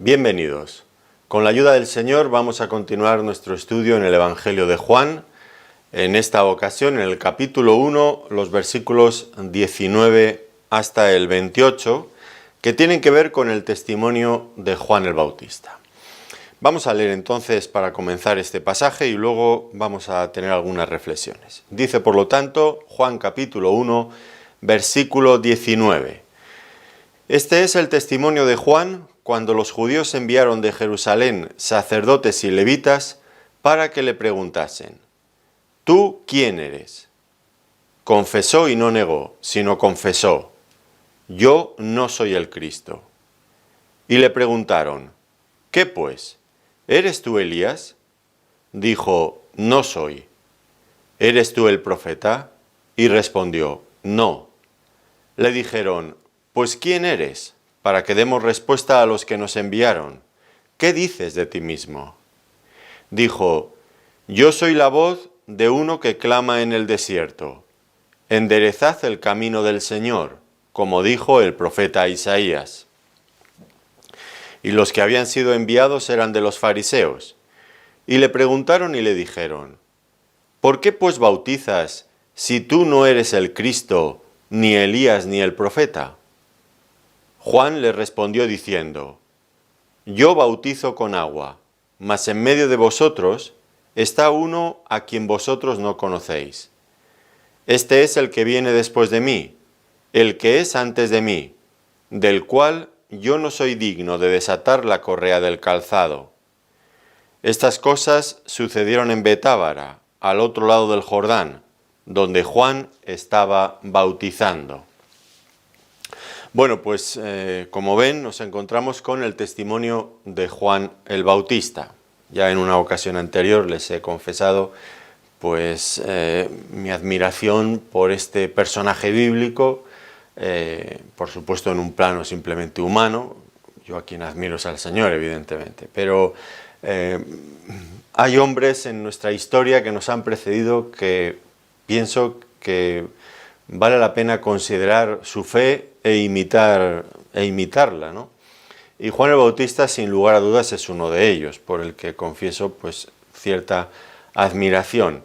Bienvenidos. Con la ayuda del Señor vamos a continuar nuestro estudio en el Evangelio de Juan. En esta ocasión, en el capítulo 1, los versículos 19 hasta el 28, que tienen que ver con el testimonio de Juan el Bautista. Vamos a leer entonces para comenzar este pasaje y luego vamos a tener algunas reflexiones. Dice, por lo tanto, Juan capítulo 1, versículo 19. Este es el testimonio de Juan cuando los judíos enviaron de Jerusalén sacerdotes y levitas para que le preguntasen: ¿tú quién eres? Confesó y no negó, sino confesó: yo no soy el Cristo. Y le preguntaron: ¿qué pues? ¿Eres tú Elías? Dijo: no soy. ¿Eres tú el profeta? Y respondió: no. Le dijeron: pues ¿quién eres? Para que demos respuesta a los que nos enviaron. ¿Qué dices de ti mismo? Dijo: yo soy la voz de uno que clama en el desierto: enderezad el camino del Señor, como dijo el profeta Isaías. Y los que habían sido enviados eran de los fariseos. Y le preguntaron y le dijeron: ¿por qué pues bautizas si tú no eres el Cristo, ni Elías, ni el profeta? Juan le respondió diciendo: yo bautizo con agua, mas en medio de vosotros está uno a quien vosotros no conocéis. Este es el que viene después de mí, el que es antes de mí, del cual yo no soy digno de desatar la correa del calzado. Estas cosas sucedieron en Betábara, al otro lado del Jordán, donde Juan estaba bautizando. Bueno, pues como ven, nos encontramos con el testimonio de Juan el Bautista. Ya en una ocasión anterior les he confesado pues mi admiración por este personaje bíblico, por supuesto en un plano simplemente humano. Yo a quien admiro es al Señor, evidentemente, pero hay hombres en nuestra historia que nos han precedido que pienso que vale la pena considerar su fe e imitarla, ¿no? Y Juan el Bautista, sin lugar a dudas, es uno de ellos, por el que confieso pues cierta admiración.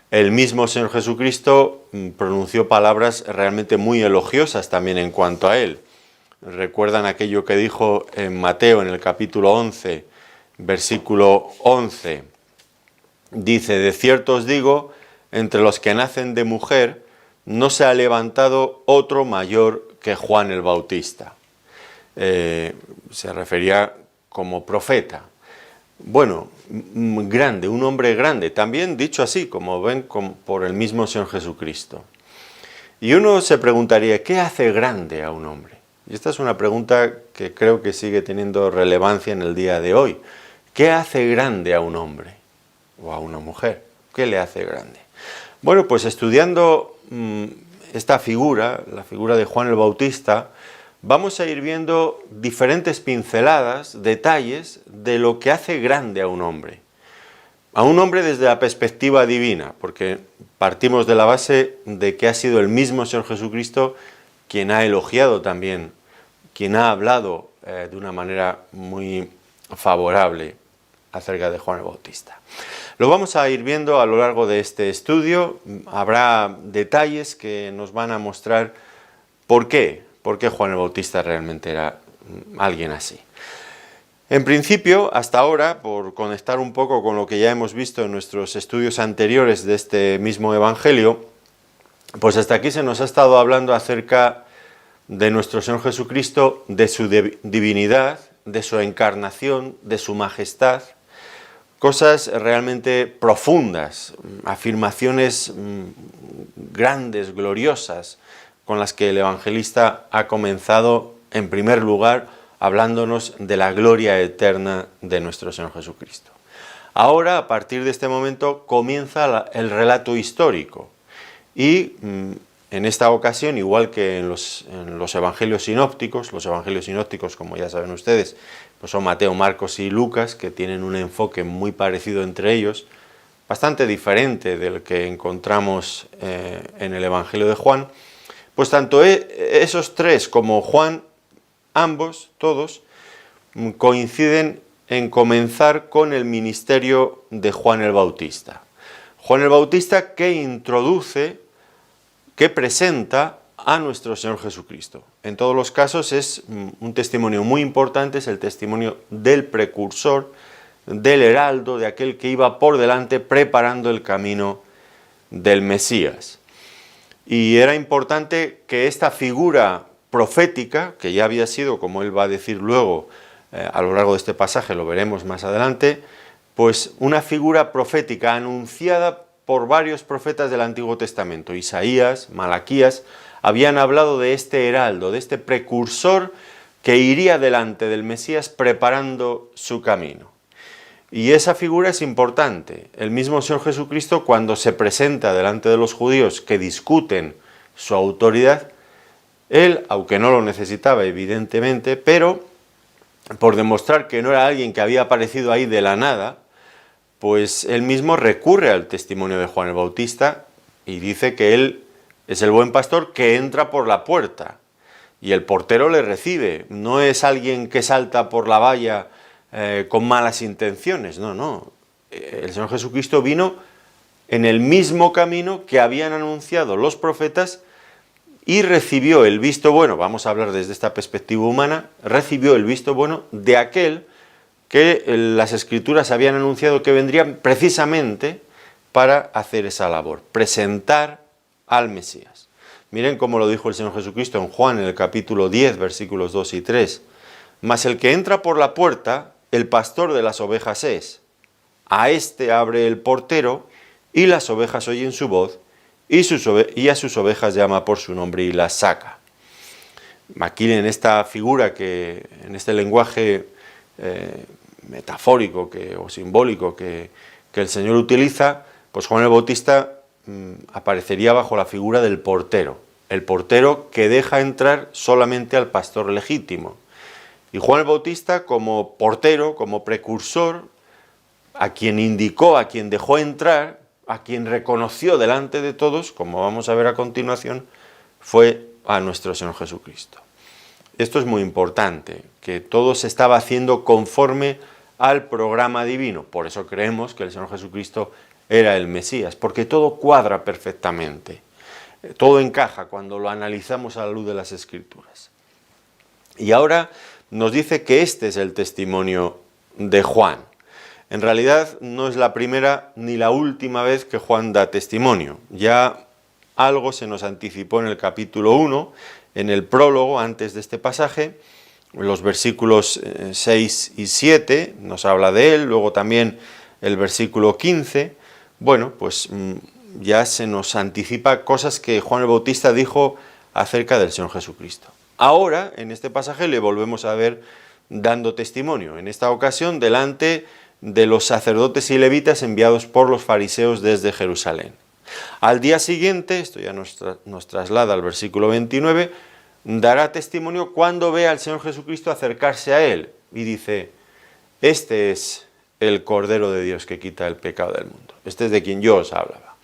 El mismo Señor Jesucristo pronunció palabras realmente muy elogiosas también en cuanto a él. ¿Recuerdan aquello que dijo en Mateo en el capítulo 11, versículo 11? Dice: de cierto os digo, entre los que nacen de mujer no se ha levantado otro mayor que Juan el Bautista. Se refería como profeta. Bueno, grande, un hombre grande, también dicho así, como ven, por el mismo Señor Jesucristo. Y uno se preguntaría: ¿qué hace grande a un hombre? Y esta es una pregunta que creo que sigue teniendo relevancia en el día de hoy. ¿Qué hace grande a un hombre o a una mujer? ¿Qué le hace grande? Bueno, pues estudiando esta figura, la figura de Juan el Bautista, vamos a ir viendo diferentes pinceladas, detalles de lo que hace grande a un hombre. A un hombre desde la perspectiva divina, porque partimos de la base de que ha sido el mismo Señor Jesucristo quien ha elogiado también, quien ha hablado de una manera muy favorable acerca de Juan el Bautista. Lo vamos a ir viendo a lo largo de este estudio. Habrá detalles que nos van a mostrar por qué Juan el Bautista realmente era alguien así. En principio, hasta ahora, por conectar un poco con lo que ya hemos visto en nuestros estudios anteriores de este mismo Evangelio, pues hasta aquí se nos ha estado hablando acerca de nuestro Señor Jesucristo, de su divinidad, de su encarnación, de su majestad. Cosas realmente profundas, afirmaciones grandes, gloriosas, con las que el evangelista ha comenzado, en primer lugar, hablándonos de la gloria eterna de nuestro Señor Jesucristo. Ahora, a partir de este momento, comienza el relato histórico. Y en esta ocasión, igual que en los evangelios sinópticos, como ya saben ustedes, pues son Mateo, Marcos y Lucas, que tienen un enfoque muy parecido entre ellos, bastante diferente del que encontramos en el Evangelio de Juan. Pues tanto esos tres como Juan, ambos, todos, coinciden en comenzar con el ministerio de Juan el Bautista. Juan el Bautista que introduce, que presenta a nuestro Señor Jesucristo. En todos los casos es un testimonio muy importante, es el testimonio del precursor, del heraldo, de aquel que iba por delante preparando el camino del Mesías. Y era importante que esta figura profética, que ya había sido, como él va a decir luego, a lo largo de este pasaje, lo veremos más adelante, pues una figura profética anunciada por varios profetas del Antiguo Testamento. Isaías, Malaquías, habían hablado de este heraldo, de este precursor que iría delante del Mesías preparando su camino. Y esa figura es importante. El mismo Señor Jesucristo, cuando se presenta delante de los judíos que discuten su autoridad, él, aunque no lo necesitaba evidentemente, pero por demostrar que no era alguien que había aparecido ahí de la nada, pues él mismo recurre al testimonio de Juan el Bautista y dice que él es el buen pastor que entra por la puerta y el portero le recibe. No es alguien que salta por la valla con malas intenciones, no. El Señor Jesucristo vino en el mismo camino que habían anunciado los profetas y recibió el visto bueno, vamos a hablar desde esta perspectiva humana, recibió el visto bueno de aquel que las Escrituras habían anunciado que vendrían precisamente para hacer esa labor, presentar al Mesías. Miren cómo lo dijo el Señor Jesucristo en Juan, en el capítulo 10, versículos 2 y 3. Mas el que entra por la puerta, el pastor de las ovejas es. A éste abre el portero, y las ovejas oyen su voz, y a sus ovejas llama por su nombre y las saca. Aquí en esta figura, en este lenguaje metafórico o simbólico que el Señor utiliza, pues Juan el Bautista aparecería bajo la figura del portero, el portero que deja entrar solamente al pastor legítimo. Y Juan el Bautista como portero, como precursor, a quien indicó, a quien dejó entrar, a quien reconoció delante de todos, como vamos a ver a continuación, fue a nuestro Señor Jesucristo. Esto es muy importante, que todo se estaba haciendo conforme al programa divino. Por eso creemos que el Señor Jesucristo era el Mesías, porque todo cuadra perfectamente. Todo encaja cuando lo analizamos a la luz de las Escrituras. Y ahora nos dice que este es el testimonio de Juan. En realidad no es la primera ni la última vez que Juan da testimonio. Ya algo se nos anticipó en el capítulo 1, en el prólogo antes de este pasaje, los versículos 6 y 7 nos habla de él, luego también el versículo 15. Bueno, pues ya se nos anticipa cosas que Juan el Bautista dijo acerca del Señor Jesucristo. Ahora, en este pasaje, le volvemos a ver dando testimonio, en esta ocasión delante de los sacerdotes y levitas enviados por los fariseos desde Jerusalén. Al día siguiente, esto ya nos traslada al versículo 29, dará testimonio cuando vea al Señor Jesucristo acercarse a él y dice: este es el Cordero de Dios que quita el pecado del mundo. Este es de quien yo os hablaba.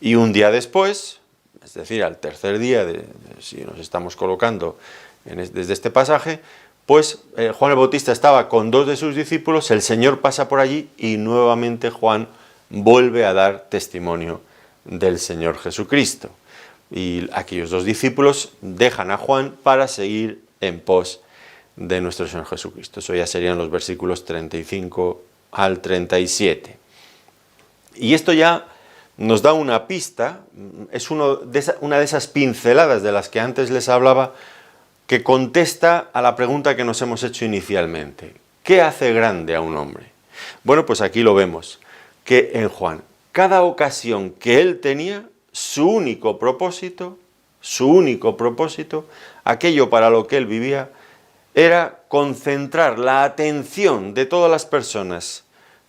Y un día después, es decir, al tercer día, si nos estamos colocando desde este pasaje, pues Juan el Bautista estaba con dos de sus discípulos, el Señor pasa por allí y nuevamente Juan vuelve a dar testimonio del Señor Jesucristo. Y aquellos dos discípulos dejan a Juan para seguir en pos de nuestro Señor Jesucristo. Eso ya serían los versículos 35 al 37. Y esto ya nos da una pista, es una de esas pinceladas de las que antes les hablaba, que contesta a la pregunta que nos hemos hecho inicialmente. ¿Qué hace grande a un hombre? Bueno, pues aquí lo vemos, que en Juan, cada ocasión que él tenía, su único propósito, aquello para lo que él vivía, era concentrar la atención de todas las personas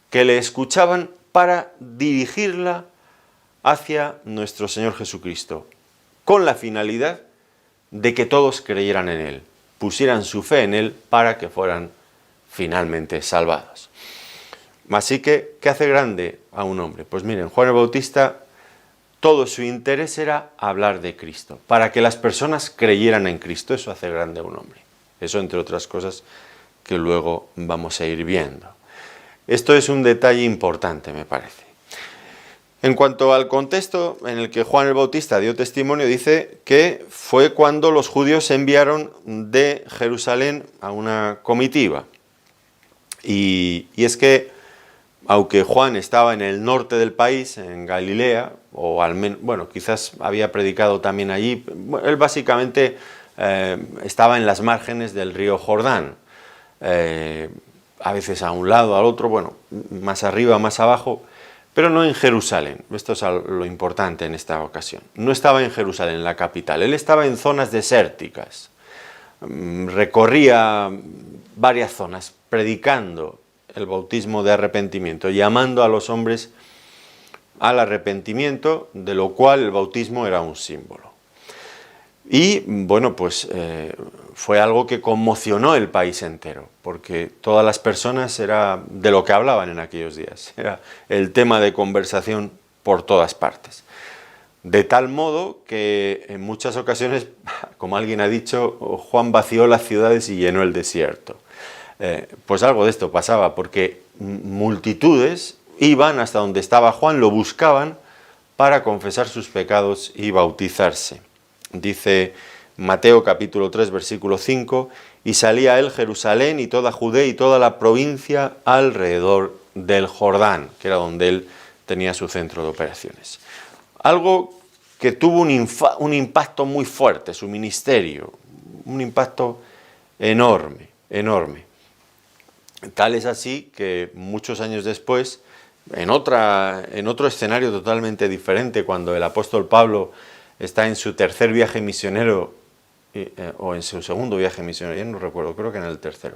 que le escuchaban para dirigirla hacia nuestro Señor Jesucristo, con la finalidad de que todos creyeran en Él, pusieran su fe en Él para que fueran finalmente salvados. Así que, ¿qué hace grande a un hombre? Pues miren, Juan el Bautista, todo su interés era hablar de Cristo, para que las personas creyeran en Cristo. Eso hace grande a un hombre. Eso, entre otras cosas, que luego vamos a ir viendo. Esto es un detalle importante, me parece. En cuanto al contexto en el que Juan el Bautista dio testimonio, dice que fue cuando los judíos enviaron de Jerusalén a una comitiva. Y es que, aunque Juan estaba en el norte del país, en Galilea, o al menos, bueno, quizás había predicado también allí, él básicamente estaba en las márgenes del río Jordán, a veces a un lado, al otro, bueno, más arriba, más abajo, pero no en Jerusalén. Esto es lo importante en esta ocasión. No estaba en Jerusalén, la capital, él estaba en zonas desérticas, recorría varias zonas predicando el bautismo de arrepentimiento, llamando a los hombres al arrepentimiento, de lo cual el bautismo era un símbolo. Y bueno, pues fue algo que conmocionó el país entero, porque todas las personas era de lo que hablaban en aquellos días, era el tema de conversación por todas partes. De tal modo que en muchas ocasiones, como alguien ha dicho, Juan vació las ciudades y llenó el desierto. Pues algo de esto pasaba, porque multitudes iban hasta donde estaba Juan, lo buscaban para confesar sus pecados y bautizarse. Dice Mateo capítulo 3, versículo 5, y salía él Jerusalén y toda Judea y toda la provincia alrededor del Jordán, que era donde él tenía su centro de operaciones. Algo que tuvo un impacto muy fuerte, su ministerio, un impacto enorme, enorme. Tal es así que muchos años después, en otro escenario totalmente diferente, cuando el apóstol Pablo está en su tercer viaje misionero, o en su segundo viaje misionero, ya no recuerdo, creo que en el tercero,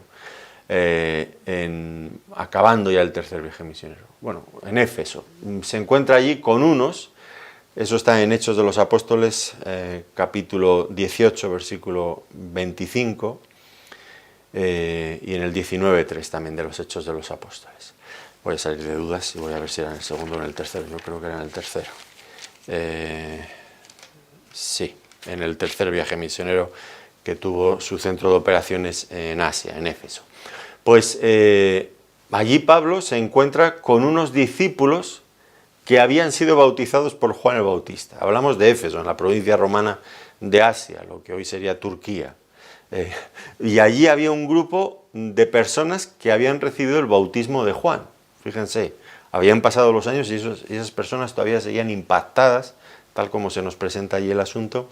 acabando ya el tercer viaje misionero, bueno, en Éfeso, se encuentra allí con unos, eso está en Hechos de los Apóstoles, capítulo 18, versículo 25, y en el 19.3 también de los Hechos de los Apóstoles. Voy a salir de dudas y voy a ver si era en el segundo o en el tercero, yo creo que era en el tercero. Sí, en el tercer viaje misionero que tuvo su centro de operaciones en Asia, en Éfeso. Pues allí Pablo se encuentra con unos discípulos que habían sido bautizados por Juan el Bautista. Hablamos de Éfeso, en la provincia romana de Asia, lo que hoy sería Turquía. Y allí había un grupo de personas que habían recibido el bautismo de Juan. Fíjense, habían pasado los años y esas personas todavía seguían impactadas, tal como se nos presenta allí el asunto,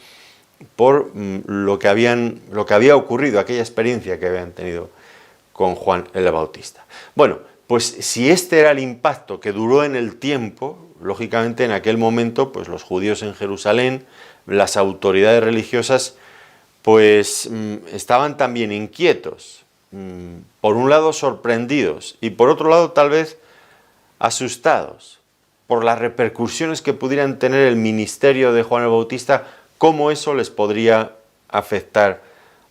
por lo que había ocurrido, aquella experiencia que habían tenido con Juan el Bautista. Bueno, pues si este era el impacto que duró en el tiempo, lógicamente en aquel momento, pues los judíos en Jerusalén, las autoridades religiosas, pues estaban también inquietos, por un lado sorprendidos y por otro lado tal vez asustados por las repercusiones que pudieran tener el ministerio de Juan el Bautista, cómo eso les podría afectar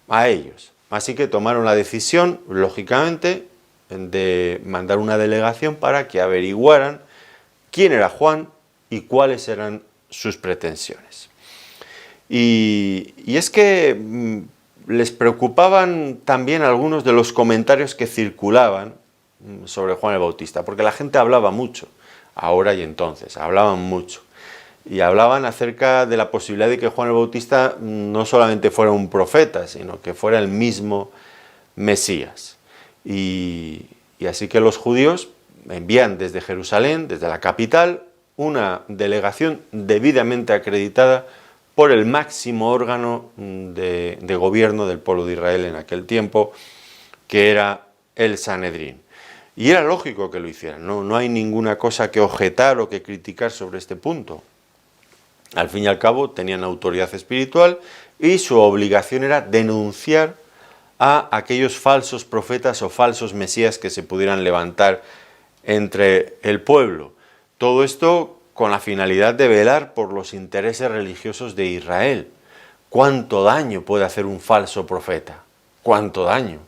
a ellos. Así que tomaron la decisión, lógicamente, de mandar una delegación para que averiguaran quién era Juan y cuáles eran sus pretensiones. Y es que les preocupaban también algunos de los comentarios que circulaban sobre Juan el Bautista, porque la gente hablaba mucho, ahora y entonces, hablaban mucho. Y hablaban acerca de la posibilidad de que Juan el Bautista no solamente fuera un profeta, sino que fuera el mismo Mesías. Y así que los judíos envían desde Jerusalén, desde la capital, una delegación debidamente acreditada por el máximo órgano de gobierno del pueblo de Israel en aquel tiempo, que era el Sanedrín. Y era lógico que lo hicieran, no hay ninguna cosa que objetar o que criticar sobre este punto. Al fin y al cabo tenían autoridad espiritual y su obligación era denunciar a aquellos falsos profetas o falsos mesías que se pudieran levantar entre el pueblo. Todo esto con la finalidad de velar por los intereses religiosos de Israel. ¿Cuánto daño puede hacer un falso profeta? ¿Cuánto daño?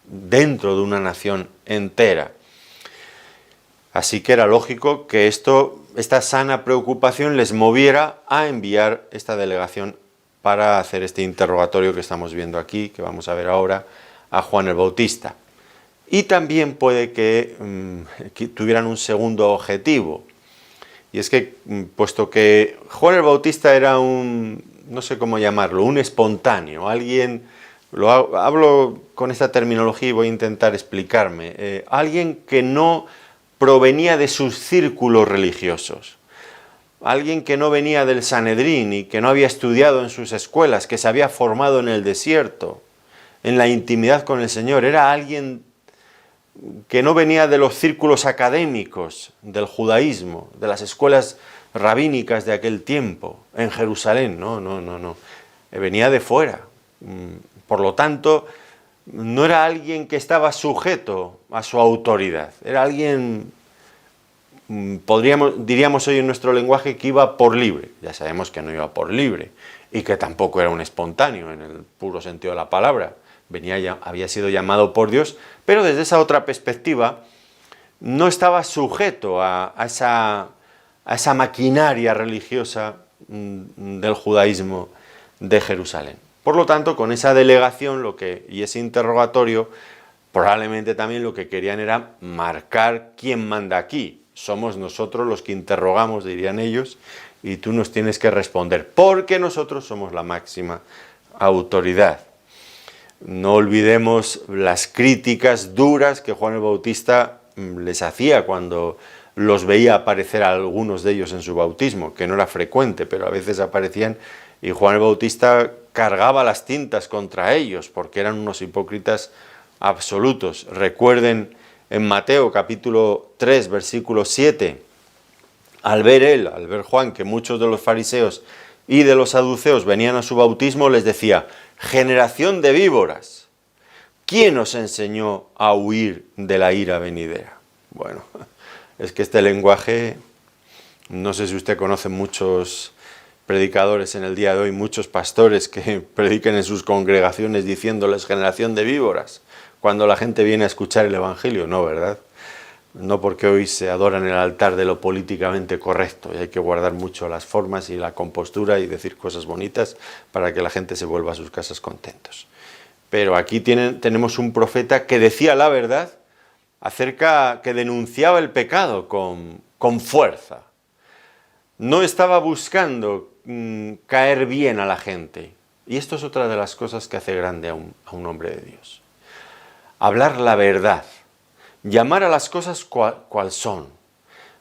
Dentro de una nación entera. Así que era lógico que esta sana preocupación les moviera a enviar esta delegación para hacer este interrogatorio que estamos viendo aquí, que vamos a ver ahora, a Juan el Bautista. y también puede que tuvieran un segundo objetivo. Y es que, puesto que Juan el Bautista era no sé cómo llamarlo, un espontáneo, alguien, hablo con esta terminología y voy a intentar explicarme, alguien que no provenía de sus círculos religiosos, alguien que no venía del Sanedrín y que no había estudiado en sus escuelas, que se había formado en el desierto, en la intimidad con el Señor, era alguien que no venía de los círculos académicos del judaísmo, de las escuelas rabínicas de aquel tiempo, en Jerusalén, no, venía de fuera. Por lo tanto, no era alguien que estaba sujeto a su autoridad, era alguien, diríamos hoy en nuestro lenguaje, que iba por libre. Ya sabemos que no iba por libre, y que tampoco era un espontáneo en el puro sentido de la palabra. Había sido llamado por Dios, pero desde esa otra perspectiva no estaba sujeto a esa maquinaria religiosa del judaísmo de Jerusalén. Por lo tanto, con esa delegación y ese interrogatorio, probablemente también lo que querían era marcar quién manda aquí. Somos nosotros los que interrogamos, dirían ellos, y tú nos tienes que responder, porque nosotros somos la máxima autoridad. No olvidemos las críticas duras que Juan el Bautista les hacía cuando los veía aparecer a algunos de ellos en su bautismo, que no era frecuente, pero a veces aparecían, y Juan el Bautista cargaba las tintas contra ellos, porque eran unos hipócritas absolutos. Recuerden en Mateo capítulo 3, versículo 7, al ver Juan, que muchos de los fariseos y de los saduceos venían a su bautismo, les decía: generación de víboras, ¿quién os enseñó a huir de la ira venidera? Bueno, es que este lenguaje, no sé si usted conoce muchos predicadores en el día de hoy, muchos pastores que prediquen en sus congregaciones diciéndoles generación de víboras, cuando la gente viene a escuchar el Evangelio, no, ¿verdad? No, porque hoy se adora en el altar de lo políticamente correcto y hay que guardar mucho las formas y la compostura y decir cosas bonitas para que la gente se vuelva a sus casas contentos. Pero aquí tenemos un profeta que decía la verdad que denunciaba el pecado con fuerza. No estaba buscando caer bien a la gente. Y esto es otra de las cosas que hace grande a un hombre de Dios. Hablar la verdad. Llamar a las cosas cual son,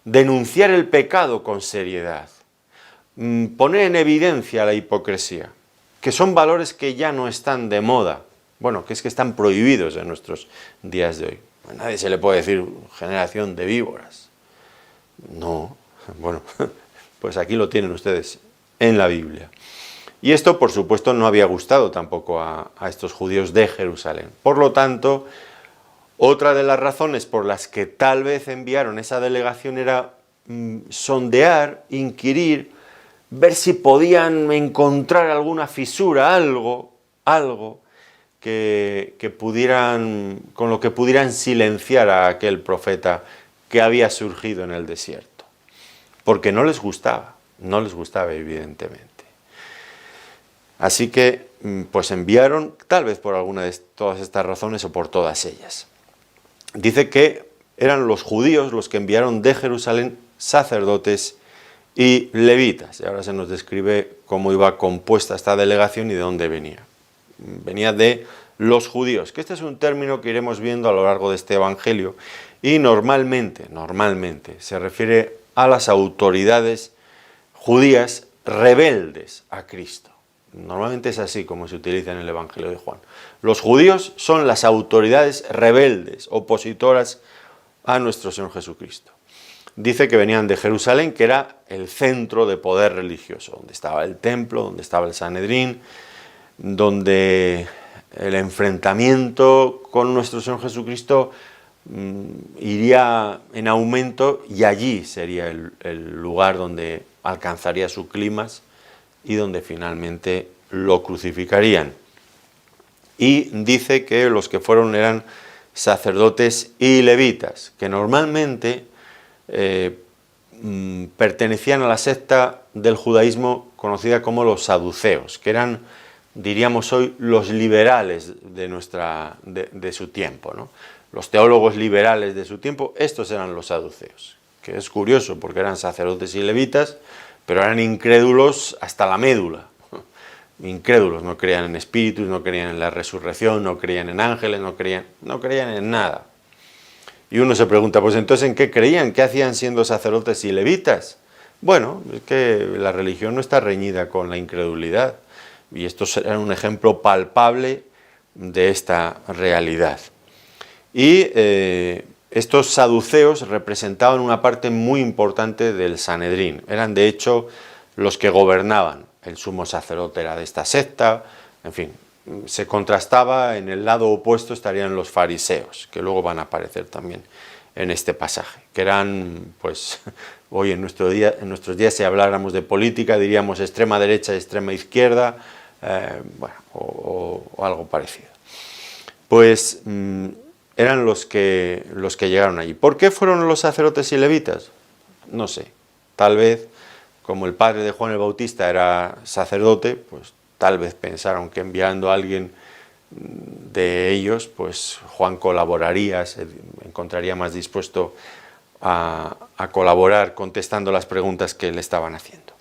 denunciar el pecado con seriedad, poner en evidencia la hipocresía, que son valores que ya no están de moda, bueno, que es que están prohibidos en nuestros días de hoy. A nadie se le puede decir generación de víboras. No, bueno, pues aquí lo tienen ustedes en la Biblia. Y esto, por supuesto, no había gustado tampoco a estos judíos de Jerusalén. Por lo tanto, otra de las razones por las que tal vez enviaron esa delegación era sondear, inquirir, ver si podían encontrar alguna fisura, algo con lo que pudieran silenciar a aquel profeta que había surgido en el desierto. Porque no les gustaba evidentemente. Así que pues enviaron, tal vez por alguna de todas estas razones o por todas ellas. Dice que eran los judíos los que enviaron de Jerusalén sacerdotes y levitas. Y ahora se nos describe cómo iba compuesta esta delegación y de dónde venía. Venía de los judíos, que este es un término que iremos viendo a lo largo de este evangelio, y normalmente se refiere a las autoridades judías rebeldes a Cristo. Normalmente es así como se utiliza en el Evangelio de Juan. Los judíos son las autoridades rebeldes, opositoras a nuestro Señor Jesucristo. Dice que venían de Jerusalén, que era el centro de poder religioso, donde estaba el templo, donde estaba el Sanedrín, donde el enfrentamiento con nuestro Señor Jesucristo iría en aumento, y allí sería el lugar donde alcanzaría su clímax y donde finalmente lo crucificarían. Y dice que los que fueron eran sacerdotes y levitas, que normalmente pertenecían a la secta del judaísmo conocida como los saduceos, que eran, diríamos hoy, los liberales de su tiempo, ¿no? los teólogos liberales de su tiempo, estos eran los saduceos, que es curioso porque eran sacerdotes y levitas, pero eran incrédulos hasta la médula. Incrédulos, no creían en espíritus, no creían en la resurrección, no creían en ángeles, no creían en nada. Y uno se pregunta, pues entonces ¿en qué creían? ¿Qué hacían siendo sacerdotes y levitas? Bueno, es que la religión no está reñida con la incredulidad, y estos eran un ejemplo palpable de esta realidad. Y estos saduceos representaban una parte muy importante del Sanedrín, eran de hecho los que gobernaban. El sumo sacerdote era de esta secta, en fin, se contrastaba, en el lado opuesto estarían los fariseos, que luego van a aparecer también en este pasaje, que eran, pues, hoy en nuestros días si habláramos de política, diríamos extrema derecha y extrema izquierda, bueno, o algo parecido. Pues eran los que llegaron allí. ¿Por qué fueron los sacerdotes y levitas? No sé, tal vez como el padre de Juan el Bautista era sacerdote, pues tal vez pensaron que enviando a alguien de ellos, pues Juan colaboraría, se encontraría más dispuesto a colaborar contestando las preguntas que le estaban haciendo.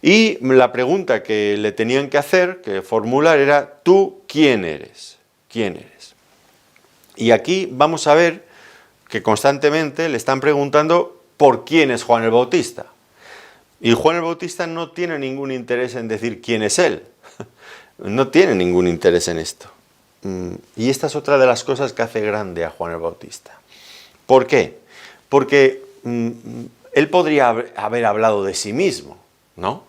Y la pregunta que le tenían que hacer, que formular, era: ¿tú quién eres? ¿Quién eres? Y aquí vamos a ver que constantemente le están preguntando por quién es Juan el Bautista. Y Juan el Bautista no tiene ningún interés en decir quién es él. No tiene ningún interés en esto. Y esta es otra de las cosas que hace grande a Juan el Bautista. ¿Por qué? Porque él podría haber hablado de sí mismo, ¿no?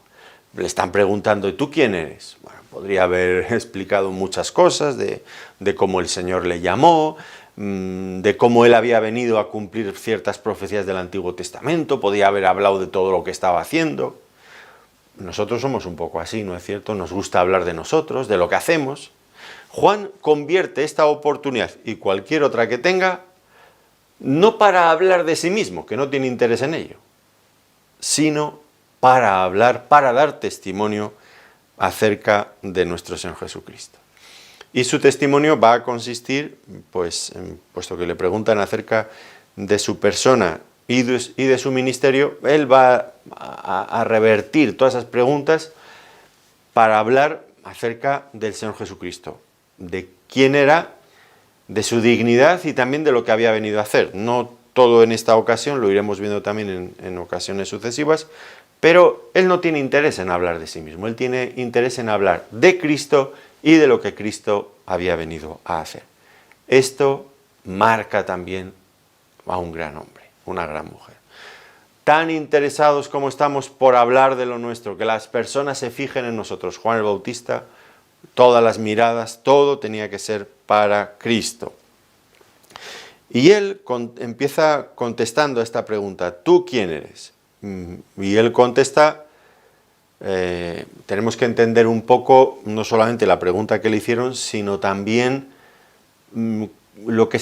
Le están preguntando: ¿y tú quién eres? Bueno, podría haber explicado muchas cosas de cómo el Señor le llamó, de cómo él había venido a cumplir ciertas profecías del Antiguo Testamento, podía haber hablado de todo lo que estaba haciendo. Nosotros somos un poco así, ¿no es cierto? Nos gusta hablar de nosotros, de lo que hacemos. Juan convierte esta oportunidad y cualquier otra que tenga, no para hablar de sí mismo, que no tiene interés en ello, sino para hablar, para dar testimonio acerca de nuestro Señor Jesucristo. Y su testimonio va a consistir, pues, puesto que le preguntan acerca de su persona y de su ministerio, él va a revertir todas esas preguntas para hablar acerca del Señor Jesucristo, de quién era, de su dignidad y también de lo que había venido a hacer. No todo en esta ocasión, lo iremos viendo también en ocasiones sucesivas, pero él no tiene interés en hablar de sí mismo, él tiene interés en hablar de Cristo y de lo que Cristo había venido a hacer. Esto marca también a un gran hombre, una gran mujer. Tan interesados como estamos por hablar de lo nuestro, que las personas se fijen en nosotros. Juan el Bautista, todas las miradas, todo tenía que ser para Cristo. Y él empieza contestando a esta pregunta: ¿tú quién eres? Y él contesta, tenemos que entender un poco, no solamente la pregunta que le hicieron, sino también lo que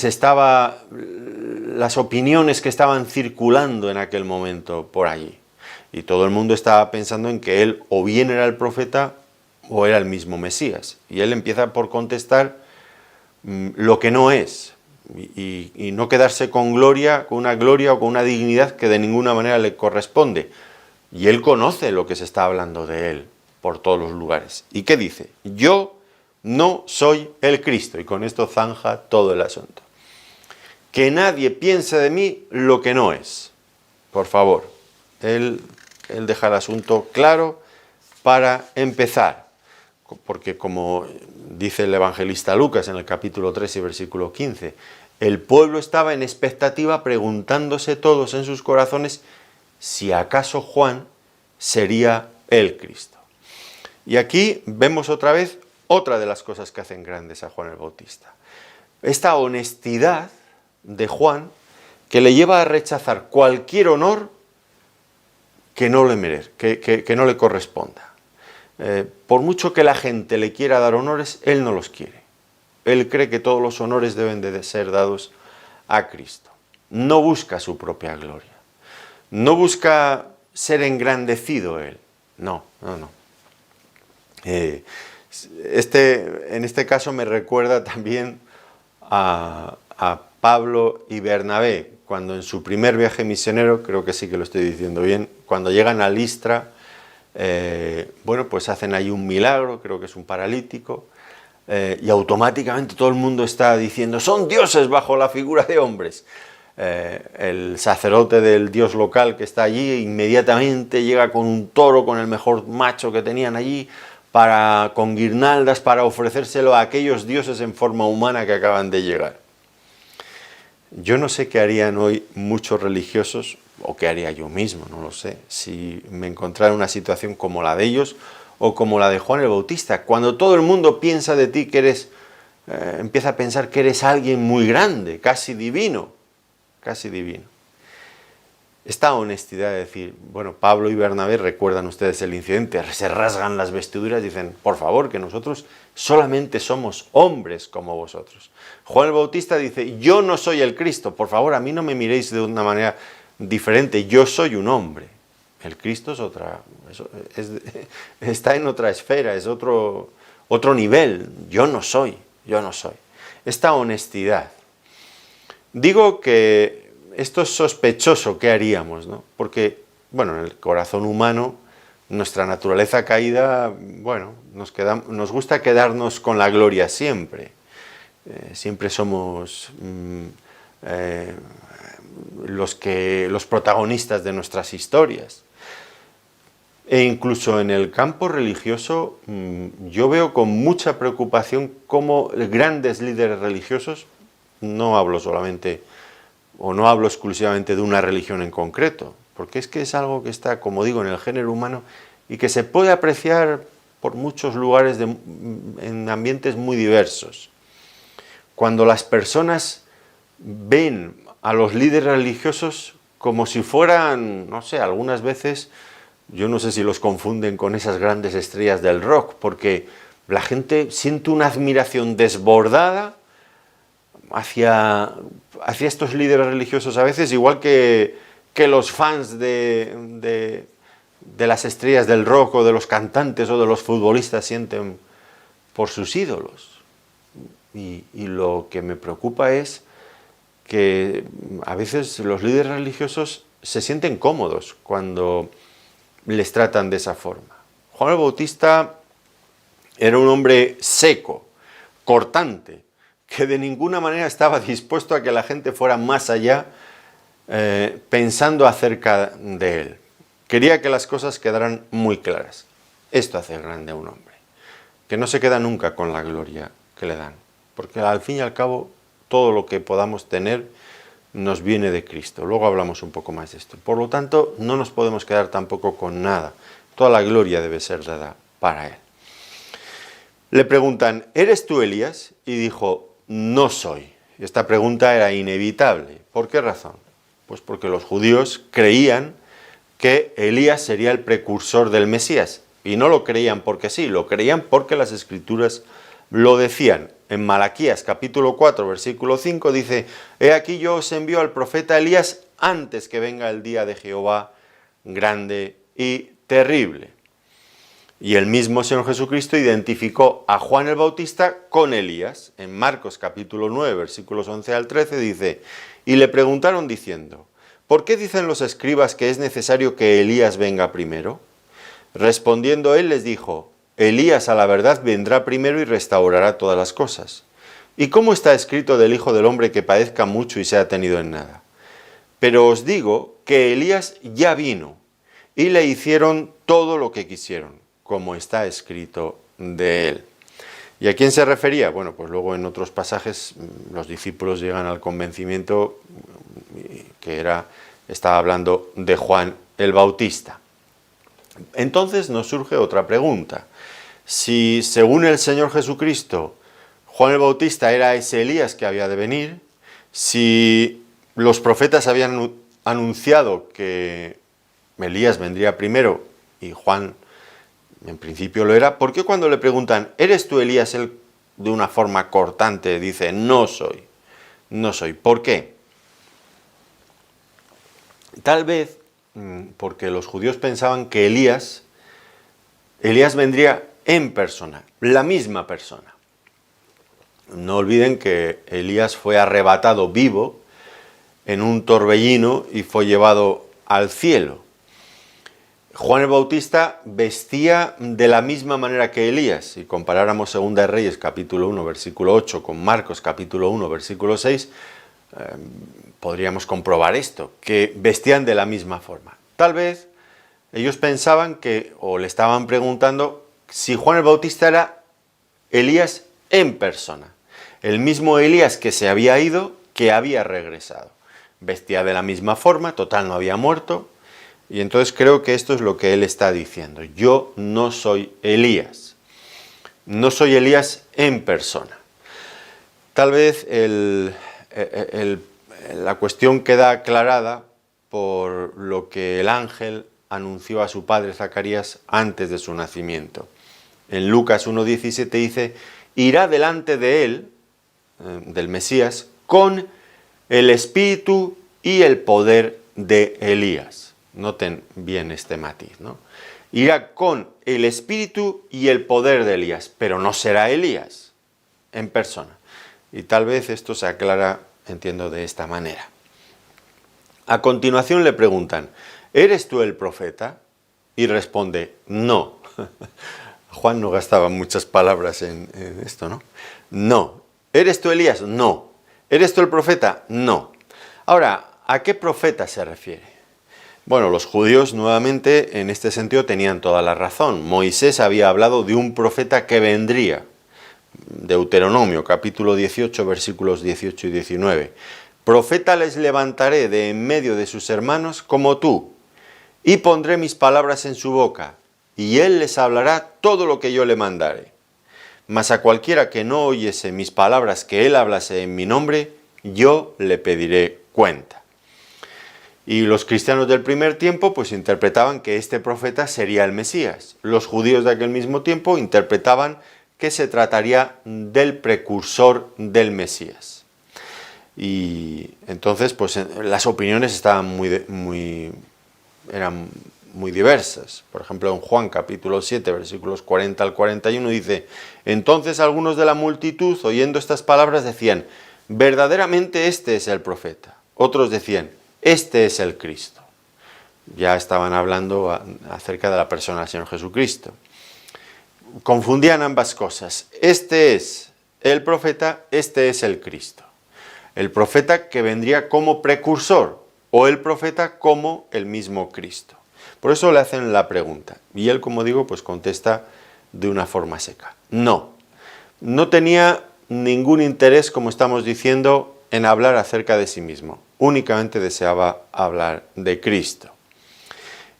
las opiniones que estaban circulando en aquel momento por allí. Y todo el mundo estaba pensando en que él o bien era el profeta o era el mismo Mesías. Y él empieza por contestar lo que no es. Y no quedarse con una gloria o con una dignidad que de ninguna manera le corresponde. Y él conoce lo que se está hablando de él por todos los lugares. ¿Y qué dice? Yo no soy el Cristo. Y con esto zanja todo el asunto. Que nadie piense de mí lo que no es. Por favor. Él deja el asunto claro para empezar. Porque como dice el evangelista Lucas en el capítulo 3 y versículo 15, el pueblo estaba en expectativa preguntándose todos en sus corazones si acaso Juan sería el Cristo. Y aquí vemos otra vez otra de las cosas que hacen grandes a Juan el Bautista. Esta honestidad de Juan que le lleva a rechazar cualquier honor que no le merezca, que no le corresponda. Por mucho que la gente le quiera dar honores, él no los quiere. Él cree que todos los honores deben de ser dados a Cristo. No busca su propia gloria. No busca ser engrandecido él. No. En este caso me recuerda también a a Pablo y Bernabé cuando en su primer viaje misionero, creo que sí que lo estoy diciendo bien, cuando llegan a Listra, bueno, pues hacen ahí un milagro, creo que es un paralítico, y automáticamente todo el mundo está diciendo, son dioses bajo la figura de hombres. El sacerdote del dios local que está allí inmediatamente llega con un toro, con el mejor macho que tenían allí, con guirnaldas para ofrecérselo a aquellos dioses en forma humana que acaban de llegar. Yo no sé qué harían hoy muchos religiosos, o qué haría yo mismo, no lo sé, si me encontrara en una situación como la de ellos o como la de Juan el Bautista. Cuando todo el mundo piensa de ti que eres, empieza a pensar que eres alguien muy grande, casi divino. Esta honestidad de decir, bueno, Pablo y Bernabé, recuerdan ustedes el incidente, se rasgan las vestiduras y dicen, por favor, que nosotros solamente somos hombres como vosotros. Juan el Bautista dice, yo no soy el Cristo, por favor, a mí no me miréis de una manera diferente, yo soy un hombre. El Cristo es otra, está en otra esfera, es otro nivel, yo no soy. Esta honestidad. Digo que esto es sospechoso, ¿qué haríamos, no? Porque, bueno, en el corazón humano, nuestra naturaleza caída, bueno, nos gusta quedarnos con la gloria siempre. Siempre somos los protagonistas de nuestras historias. E incluso en el campo religioso, yo veo con mucha preocupación cómo grandes líderes religiosos, no hablo solamente o no hablo exclusivamente de una religión en concreto, porque es que es algo que está, como digo, en el género humano y que se puede apreciar por muchos lugares en ambientes muy diversos. Cuando las personas ven a los líderes religiosos como si fueran, no sé, algunas veces, yo no sé si los confunden con esas grandes estrellas del rock, porque la gente siente una admiración desbordada hacia estos líderes religiosos a veces, igual que los fans de las estrellas del rock o de los cantantes o de los futbolistas sienten por sus ídolos. Y lo que me preocupa es que a veces los líderes religiosos se sienten cómodos cuando les tratan de esa forma. Juan el Bautista era un hombre seco, cortante, que de ninguna manera estaba dispuesto a que la gente fuera más allá pensando acerca de él. Quería que las cosas quedaran muy claras. Esto hace grande a un hombre, que no se queda nunca con la gloria que le dan, porque al fin y al cabo todo lo que podamos tener nos viene de Cristo. Luego hablamos un poco más de esto. Por lo tanto, no nos podemos quedar tampoco con nada. Toda la gloria debe ser dada para él. Le preguntan, ¿eres tú Elías? Y dijo, no soy. Esta pregunta era inevitable. ¿Por qué razón? Pues porque los judíos creían que Elías sería el precursor del Mesías. Y no lo creían porque sí, lo creían porque las Escrituras lo decían. En Malaquías capítulo 4, versículo 5 dice, he aquí yo os envío al profeta Elías antes que venga el día de Jehová grande y terrible. Y el mismo Señor Jesucristo identificó a Juan el Bautista con Elías. En Marcos capítulo 9, versículos 11 al 13 dice, y le preguntaron diciendo, ¿por qué dicen los escribas que es necesario que Elías venga primero? Respondiendo él les dijo, Elías a la verdad vendrá primero y restaurará todas las cosas. ¿Y cómo está escrito del Hijo del Hombre que padezca mucho y sea tenido en nada? Pero os digo que Elías ya vino y le hicieron todo lo que quisieron, como está escrito de él. ¿Y a quién se refería? Bueno, pues luego en otros pasajes los discípulos llegan al convencimiento que estaba hablando de Juan el Bautista. Entonces nos surge otra pregunta. Si según el Señor Jesucristo, Juan el Bautista era ese Elías que había de venir, si los profetas habían anunciado que Elías vendría primero y Juan en principio lo era, ¿por qué cuando le preguntan, ¿eres tú Elías? Él de una forma cortante dice, no soy, no soy. ¿Por qué? Tal vez porque los judíos pensaban que Elías vendría en persona, la misma persona. No olviden que Elías fue arrebatado vivo en un torbellino y fue llevado al cielo. Juan el Bautista vestía de la misma manera que Elías. Si comparáramos 2 de Reyes capítulo 1 versículo 8 con Marcos capítulo 1 versículo 6, podríamos comprobar esto, que vestían de la misma forma. Tal vez ellos pensaban que, o le estaban preguntando, si Juan el Bautista era Elías en persona. El mismo Elías que se había ido, que había regresado. Vestía de la misma forma, total no había muerto. Y entonces creo que esto es lo que él está diciendo. Yo no soy Elías. No soy Elías en persona. Tal vez la cuestión queda aclarada por lo que el ángel anunció a su padre Zacarías antes de su nacimiento. En Lucas 1:17 dice, irá delante de él, del Mesías, con el espíritu y el poder de Elías. Noten bien este matiz, ¿no? Irá con el espíritu y el poder de Elías, pero no será Elías en persona. Y tal vez esto se aclara, entiendo, de esta manera. A continuación le preguntan, ¿eres tú el profeta? Y responde, no. Juan no gastaba muchas palabras en esto, ¿no? No. ¿Eres tú Elías? No. ¿Eres tú el profeta? No. Ahora, ¿a qué profeta se refiere? Bueno, los judíos nuevamente en este sentido tenían toda la razón. Moisés había hablado de un profeta que vendría. Deuteronomio, capítulo 18, versículos 18 y 19. Profeta les levantaré de en medio de sus hermanos como tú, y pondré mis palabras en su boca, y él les hablará todo lo que yo le mandare. Mas a cualquiera que no oyese mis palabras que él hablase en mi nombre, yo le pediré cuenta. Y los cristianos del primer tiempo pues interpretaban que este profeta sería el Mesías. Los judíos de aquel mismo tiempo interpretaban que se trataría del precursor del Mesías. Y entonces pues las opiniones estaban eran muy diversas. Por ejemplo, en Juan capítulo 7, versículos 40 al 41 dice, entonces algunos de la multitud, oyendo estas palabras, decían, verdaderamente este es el profeta. Otros decían, este es el Cristo. Ya estaban hablando acerca de la persona del Señor Jesucristo. Confundían ambas cosas. Este es el profeta, este es el Cristo. El profeta que vendría como precursor o el profeta como el mismo Cristo. Por eso le hacen la pregunta. Y él, como digo, pues contesta de una forma seca. No. No tenía ningún interés, como estamos diciendo, en hablar acerca de sí mismo. Únicamente deseaba hablar de Cristo.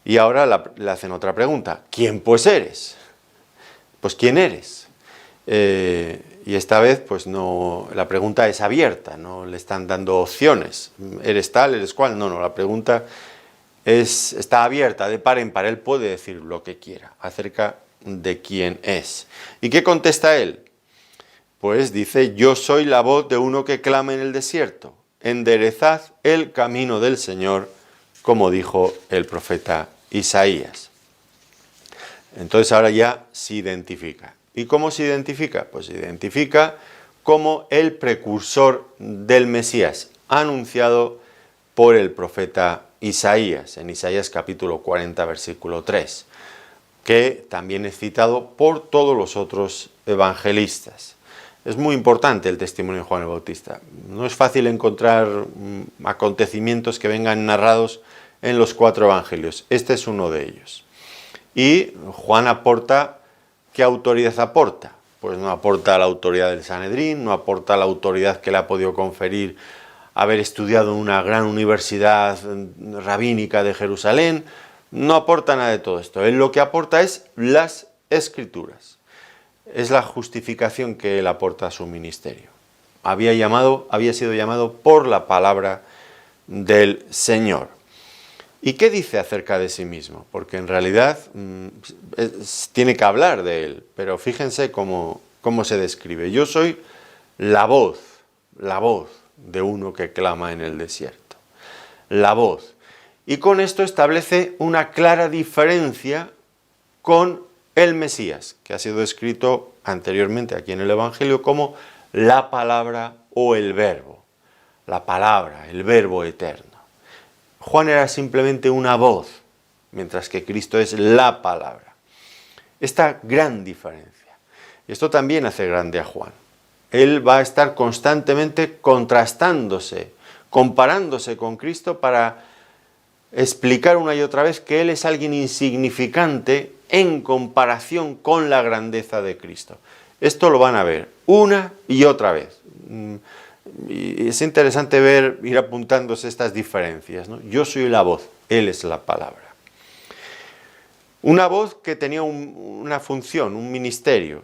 Y ahora le hacen otra pregunta. ¿Quién pues eres? Pues ¿quién eres? Y esta vez pues no, la pregunta es abierta, no le están dando opciones. ¿Eres tal, eres cual? No, la pregunta está abierta, de par en par. Él puede decir lo que quiera acerca de quién es. ¿Y qué contesta él? Pues dice, yo soy la voz de uno que clama en el desierto. Enderezad el camino del Señor, como dijo el profeta Isaías. Entonces ahora ya se identifica. ¿Y cómo se identifica? Pues se identifica como el precursor del Mesías, anunciado por el profeta Isaías, en Isaías capítulo 40, versículo 3, que también es citado por todos los otros evangelistas. Es muy importante el testimonio de Juan el Bautista. No es fácil encontrar acontecimientos que vengan narrados en los 4 evangelios. Este es uno de ellos. Y Juan aporta, ¿qué autoridad aporta? Pues no aporta la autoridad del Sanedrín, no aporta la autoridad que le ha podido conferir haber estudiado en una gran universidad rabínica de Jerusalén, no aporta nada de todo esto. Él lo que aporta es las Escrituras. Es la justificación que él aporta a su ministerio. Había sido llamado por la palabra del Señor. ¿Y qué dice acerca de sí mismo? Porque en realidad tiene que hablar de él, pero fíjense cómo se describe. Yo soy la voz de uno que clama en el desierto. La voz. Y con esto establece una clara diferencia con el Mesías, que ha sido descrito anteriormente aquí en el Evangelio como la palabra o el verbo. La palabra, el verbo eterno. Juan era simplemente una voz, mientras que Cristo es la palabra. Esta gran diferencia. Y esto también hace grande a Juan. Él va a estar constantemente contrastándose, comparándose con Cristo para explicar una y otra vez que Él es alguien insignificante en comparación con la grandeza de Cristo. Esto lo van a ver una y otra vez. Y es interesante ir apuntándose estas diferencias, ¿no? Yo soy la voz, Él es la palabra. Una voz que tenía una función, un ministerio,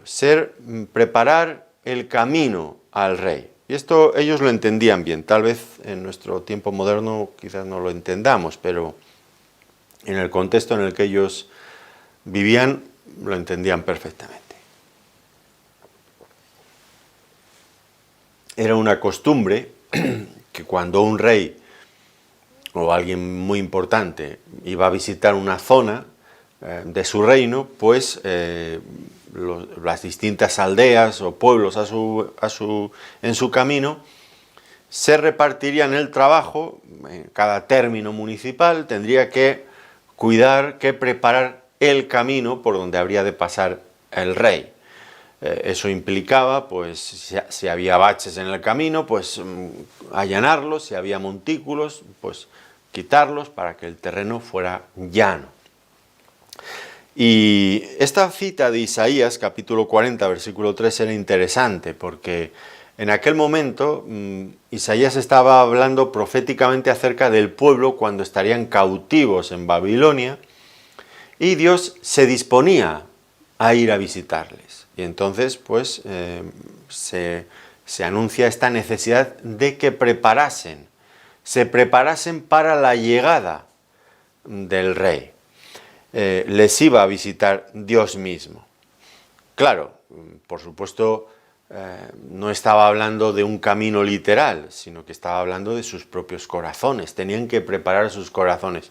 preparar el camino al rey. Y esto ellos lo entendían bien. Tal vez en nuestro tiempo moderno quizás no lo entendamos, pero en el contexto en el que ellos vivían lo entendían perfectamente. Era una costumbre que cuando un rey o alguien muy importante iba a visitar una zona de su reino, pues las distintas aldeas o pueblos en su camino se repartirían el trabajo. Cada término municipal tendría que cuidar, que preparar el camino por donde habría de pasar el rey. Eso implicaba, pues, si había baches en el camino, pues allanarlos, si había montículos, pues quitarlos para que el terreno fuera llano. Y esta cita de Isaías, capítulo 40, versículo 3, era interesante, porque en aquel momento Isaías estaba hablando proféticamente acerca del pueblo cuando estarían cautivos en Babilonia, y Dios se disponía a ir a visitarles. Y entonces, pues, se anuncia esta necesidad de que se preparasen para la llegada del rey. Les iba a visitar Dios mismo. Claro, por supuesto, no estaba hablando de un camino literal, sino que estaba hablando de sus propios corazones. Tenían que preparar sus corazones.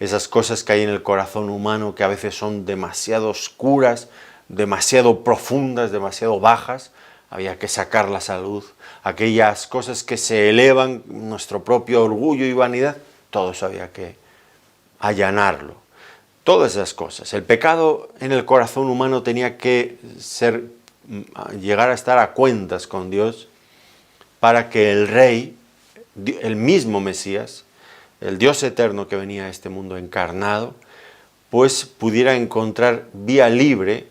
Esas cosas que hay en el corazón humano que a veces son demasiado oscuras, demasiado profundas, demasiado bajas, había que sacarlas a luz. Aquellas cosas que se elevan, nuestro propio orgullo y vanidad, todo eso había que allanarlo. Todas esas cosas. El pecado en el corazón humano tenía que llegar a estar a cuentas con Dios para que el Rey, el mismo Mesías, el Dios eterno que venía a este mundo encarnado, pues pudiera encontrar vía libre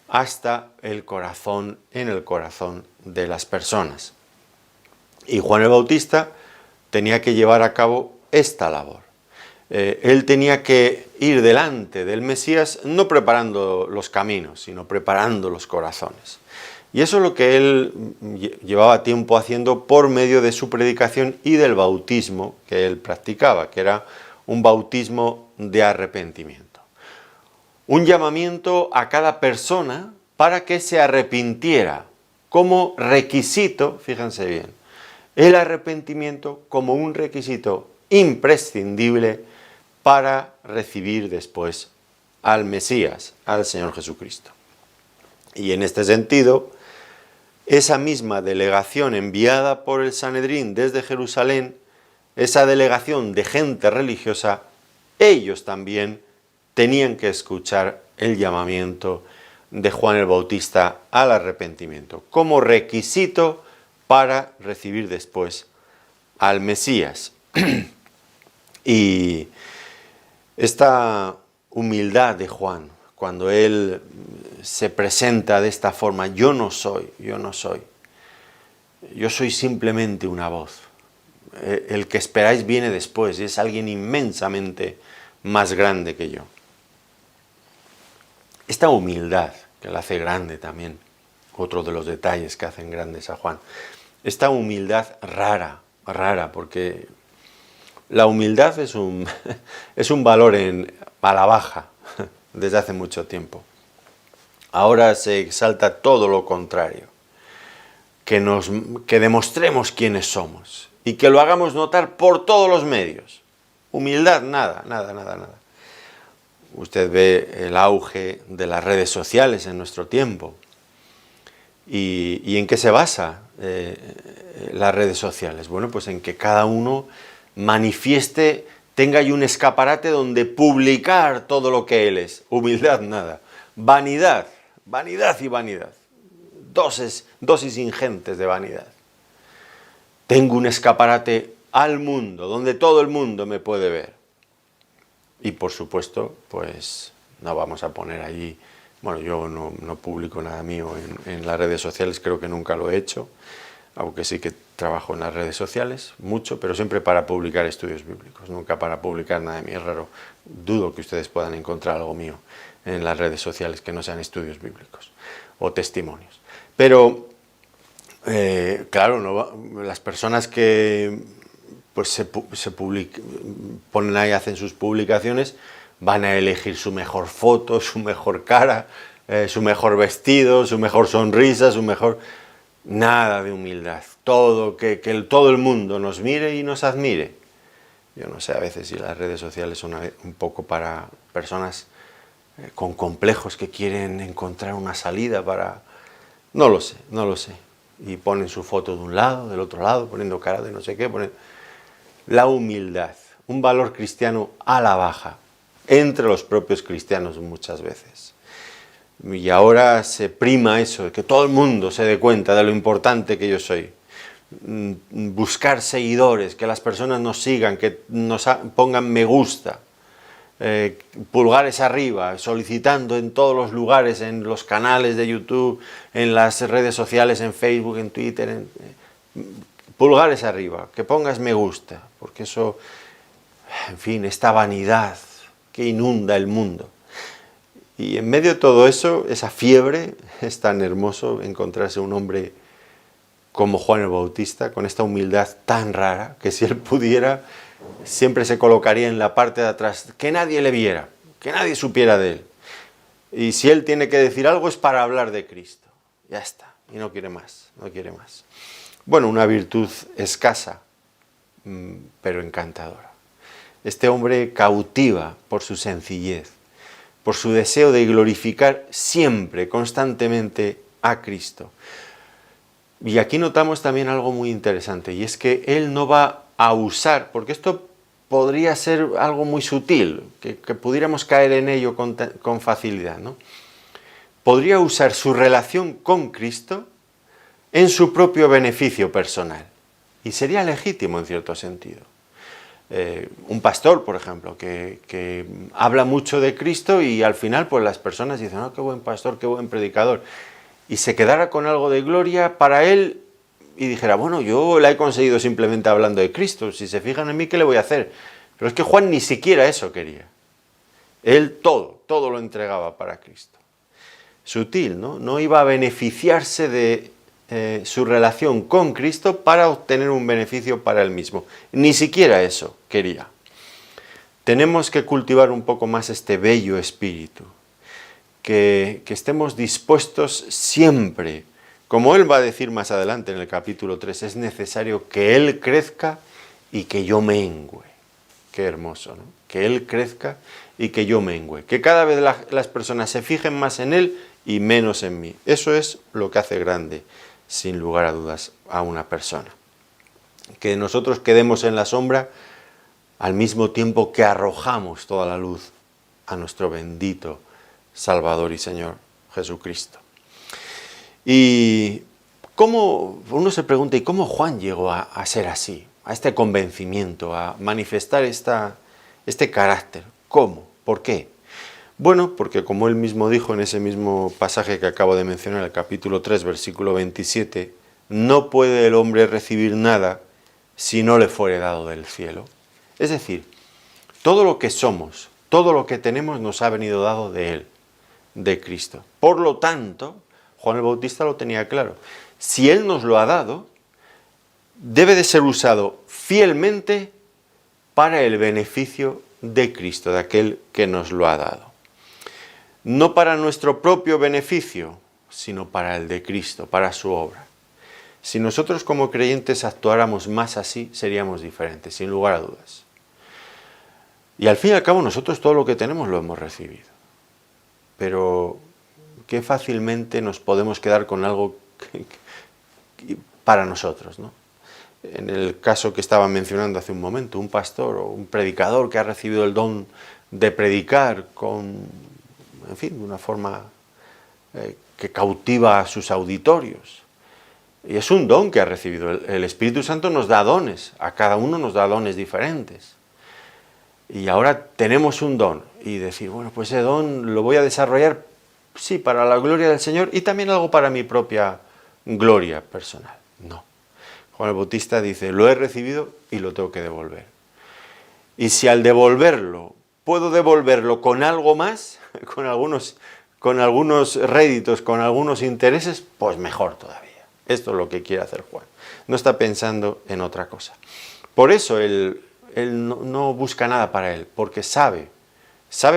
hasta el corazón, en el corazón de las personas. Y Juan el Bautista tenía que llevar a cabo esta labor. Él tenía que ir delante del Mesías, no preparando los caminos, sino preparando los corazones. Y eso es lo que él llevaba tiempo haciendo por medio de su predicación y del bautismo que él practicaba, que era un bautismo de arrepentimiento. Un llamamiento a cada persona para que se arrepintiera como requisito, fíjense bien, el arrepentimiento como un requisito imprescindible para recibir después al Mesías, al Señor Jesucristo. Y en este sentido, esa misma delegación enviada por el Sanedrín desde Jerusalén, esa delegación de gente religiosa, ellos también tenían que escuchar el llamamiento de Juan el Bautista al arrepentimiento, como requisito para recibir después al Mesías. Y esta humildad de Juan, cuando él se presenta de esta forma, yo no soy, yo soy simplemente una voz. El que esperáis viene después y es alguien inmensamente más grande que yo. Esta humildad, que la hace grande también, otro de los detalles que hacen grandes a Juan, esta humildad rara, porque la humildad es un valor a la baja desde hace mucho tiempo. Ahora se exalta todo lo contrario, que demostremos quiénes somos y que lo hagamos notar por todos los medios. Humildad, nada. Usted ve el auge de las redes sociales en nuestro tiempo. ¿Y en qué se basa las redes sociales? Bueno, pues en que cada uno manifieste, tenga ahí un escaparate donde publicar todo lo que él es. Humildad, nada. Vanidad, vanidad y vanidad. Dosis ingentes de vanidad. Tengo un escaparate al mundo, donde todo el mundo me puede ver. Y por supuesto, pues no vamos a poner allí, bueno, yo no publico nada mío en las redes sociales, creo que nunca lo he hecho, aunque sí que trabajo en las redes sociales, mucho, pero siempre para publicar estudios bíblicos, nunca para publicar nada de mí. Es raro, dudo que ustedes puedan encontrar algo mío en las redes sociales que no sean estudios bíblicos o testimonios. Pero, claro, las personas que pues ponen ahí, hacen sus publicaciones, van a elegir su mejor foto, su mejor cara, su mejor vestido, su mejor sonrisa, su mejor... Nada de humildad, todo el mundo nos mire y nos admire. Yo no sé a veces si las redes sociales son un poco para personas con complejos que quieren encontrar una salida para... No lo sé. Y ponen su foto de un lado, del otro lado, poniendo cara de no sé qué. La humildad, un valor cristiano a la baja, entre los propios cristianos muchas veces. Y ahora se prima eso, que todo el mundo se dé cuenta de lo importante que yo soy. Buscar seguidores, que las personas nos sigan, que nos pongan me gusta, pulgares arriba, solicitando en todos los lugares, en los canales de YouTube, en las redes sociales, en Facebook, en Twitter, pulgares arriba, que pongas me gusta, porque eso, en fin, esta vanidad que inunda el mundo. Y en medio de todo eso, esa fiebre, es tan hermoso encontrarse un hombre como Juan el Bautista, con esta humildad tan rara, que si él pudiera, siempre se colocaría en la parte de atrás, que nadie le viera, que nadie supiera de él. Y si él tiene que decir algo es para hablar de Cristo. Ya está, y no quiere más. Bueno, una virtud escasa, pero encantadora. Este hombre cautiva por su sencillez, por su deseo de glorificar siempre, constantemente a Cristo. Y aquí notamos también algo muy interesante, y es que él no va a usar, porque esto podría ser algo muy sutil, que pudiéramos caer en ello con facilidad, ¿no? Podría usar su relación con Cristo en su propio beneficio personal, y sería legítimo en cierto sentido. Un pastor, por ejemplo, que habla mucho de Cristo y al final pues las personas dicen, oh, qué buen pastor, qué buen predicador, y se quedara con algo de gloria para él y dijera, bueno, yo la he conseguido simplemente hablando de Cristo, si se fijan en mí, ¿qué le voy a hacer? Pero es que Juan ni siquiera eso quería. Él todo lo entregaba para Cristo. Sutil, ¿no? No iba a beneficiarse de su relación con Cristo para obtener un beneficio para él mismo. Ni siquiera eso quería. Tenemos que cultivar un poco más este bello espíritu, que estemos dispuestos siempre, como él va a decir más adelante en el capítulo 3, es necesario que él crezca y que yo mengüe. Qué hermoso, ¿no? Que él crezca y que yo mengüe. Que cada vez las personas se fijen más en él y menos en mí. Eso es lo que hace grande, sin lugar a dudas, a una persona. Que nosotros quedemos en la sombra al mismo tiempo que arrojamos toda la luz a nuestro bendito Salvador y Señor Jesucristo. Y cómo uno se pregunta, ¿y cómo Juan llegó a ser así? A este convencimiento, a manifestar este carácter. ¿Cómo? ¿Por qué? Bueno, porque como él mismo dijo en ese mismo pasaje que acabo de mencionar, el capítulo 3, versículo 27, no puede el hombre recibir nada si no le fuere dado del cielo. Es decir, todo lo que somos, todo lo que tenemos nos ha venido dado de él, de Cristo. Por lo tanto, Juan el Bautista lo tenía claro. Si él nos lo ha dado, debe de ser usado fielmente para el beneficio de Cristo, de aquel que nos lo ha dado. No para nuestro propio beneficio, sino para el de Cristo, para su obra. Si nosotros como creyentes actuáramos más así, seríamos diferentes, sin lugar a dudas. Y al fin y al cabo nosotros todo lo que tenemos lo hemos recibido. Pero qué fácilmente nos podemos quedar con algo para nosotros, ¿no? En el caso que estaba mencionando hace un momento, un pastor o un predicador que ha recibido el don de predicar en fin, de una forma que cautiva a sus auditorios. Y es un don que ha recibido. El Espíritu Santo nos da dones, a cada uno nos da dones diferentes. Y ahora tenemos un don y decir, bueno, pues ese don lo voy a desarrollar, sí, para la gloria del Señor y también algo para mi propia gloria personal. No. Juan el Bautista dice, lo he recibido y lo tengo que devolver. Y si al devolverlo, puedo devolverlo con algo más, con algunos réditos, con algunos intereses, pues mejor todavía. Esto es lo que quiere hacer Juan. No está pensando en otra cosa. Por eso él no busca nada para él, porque sabe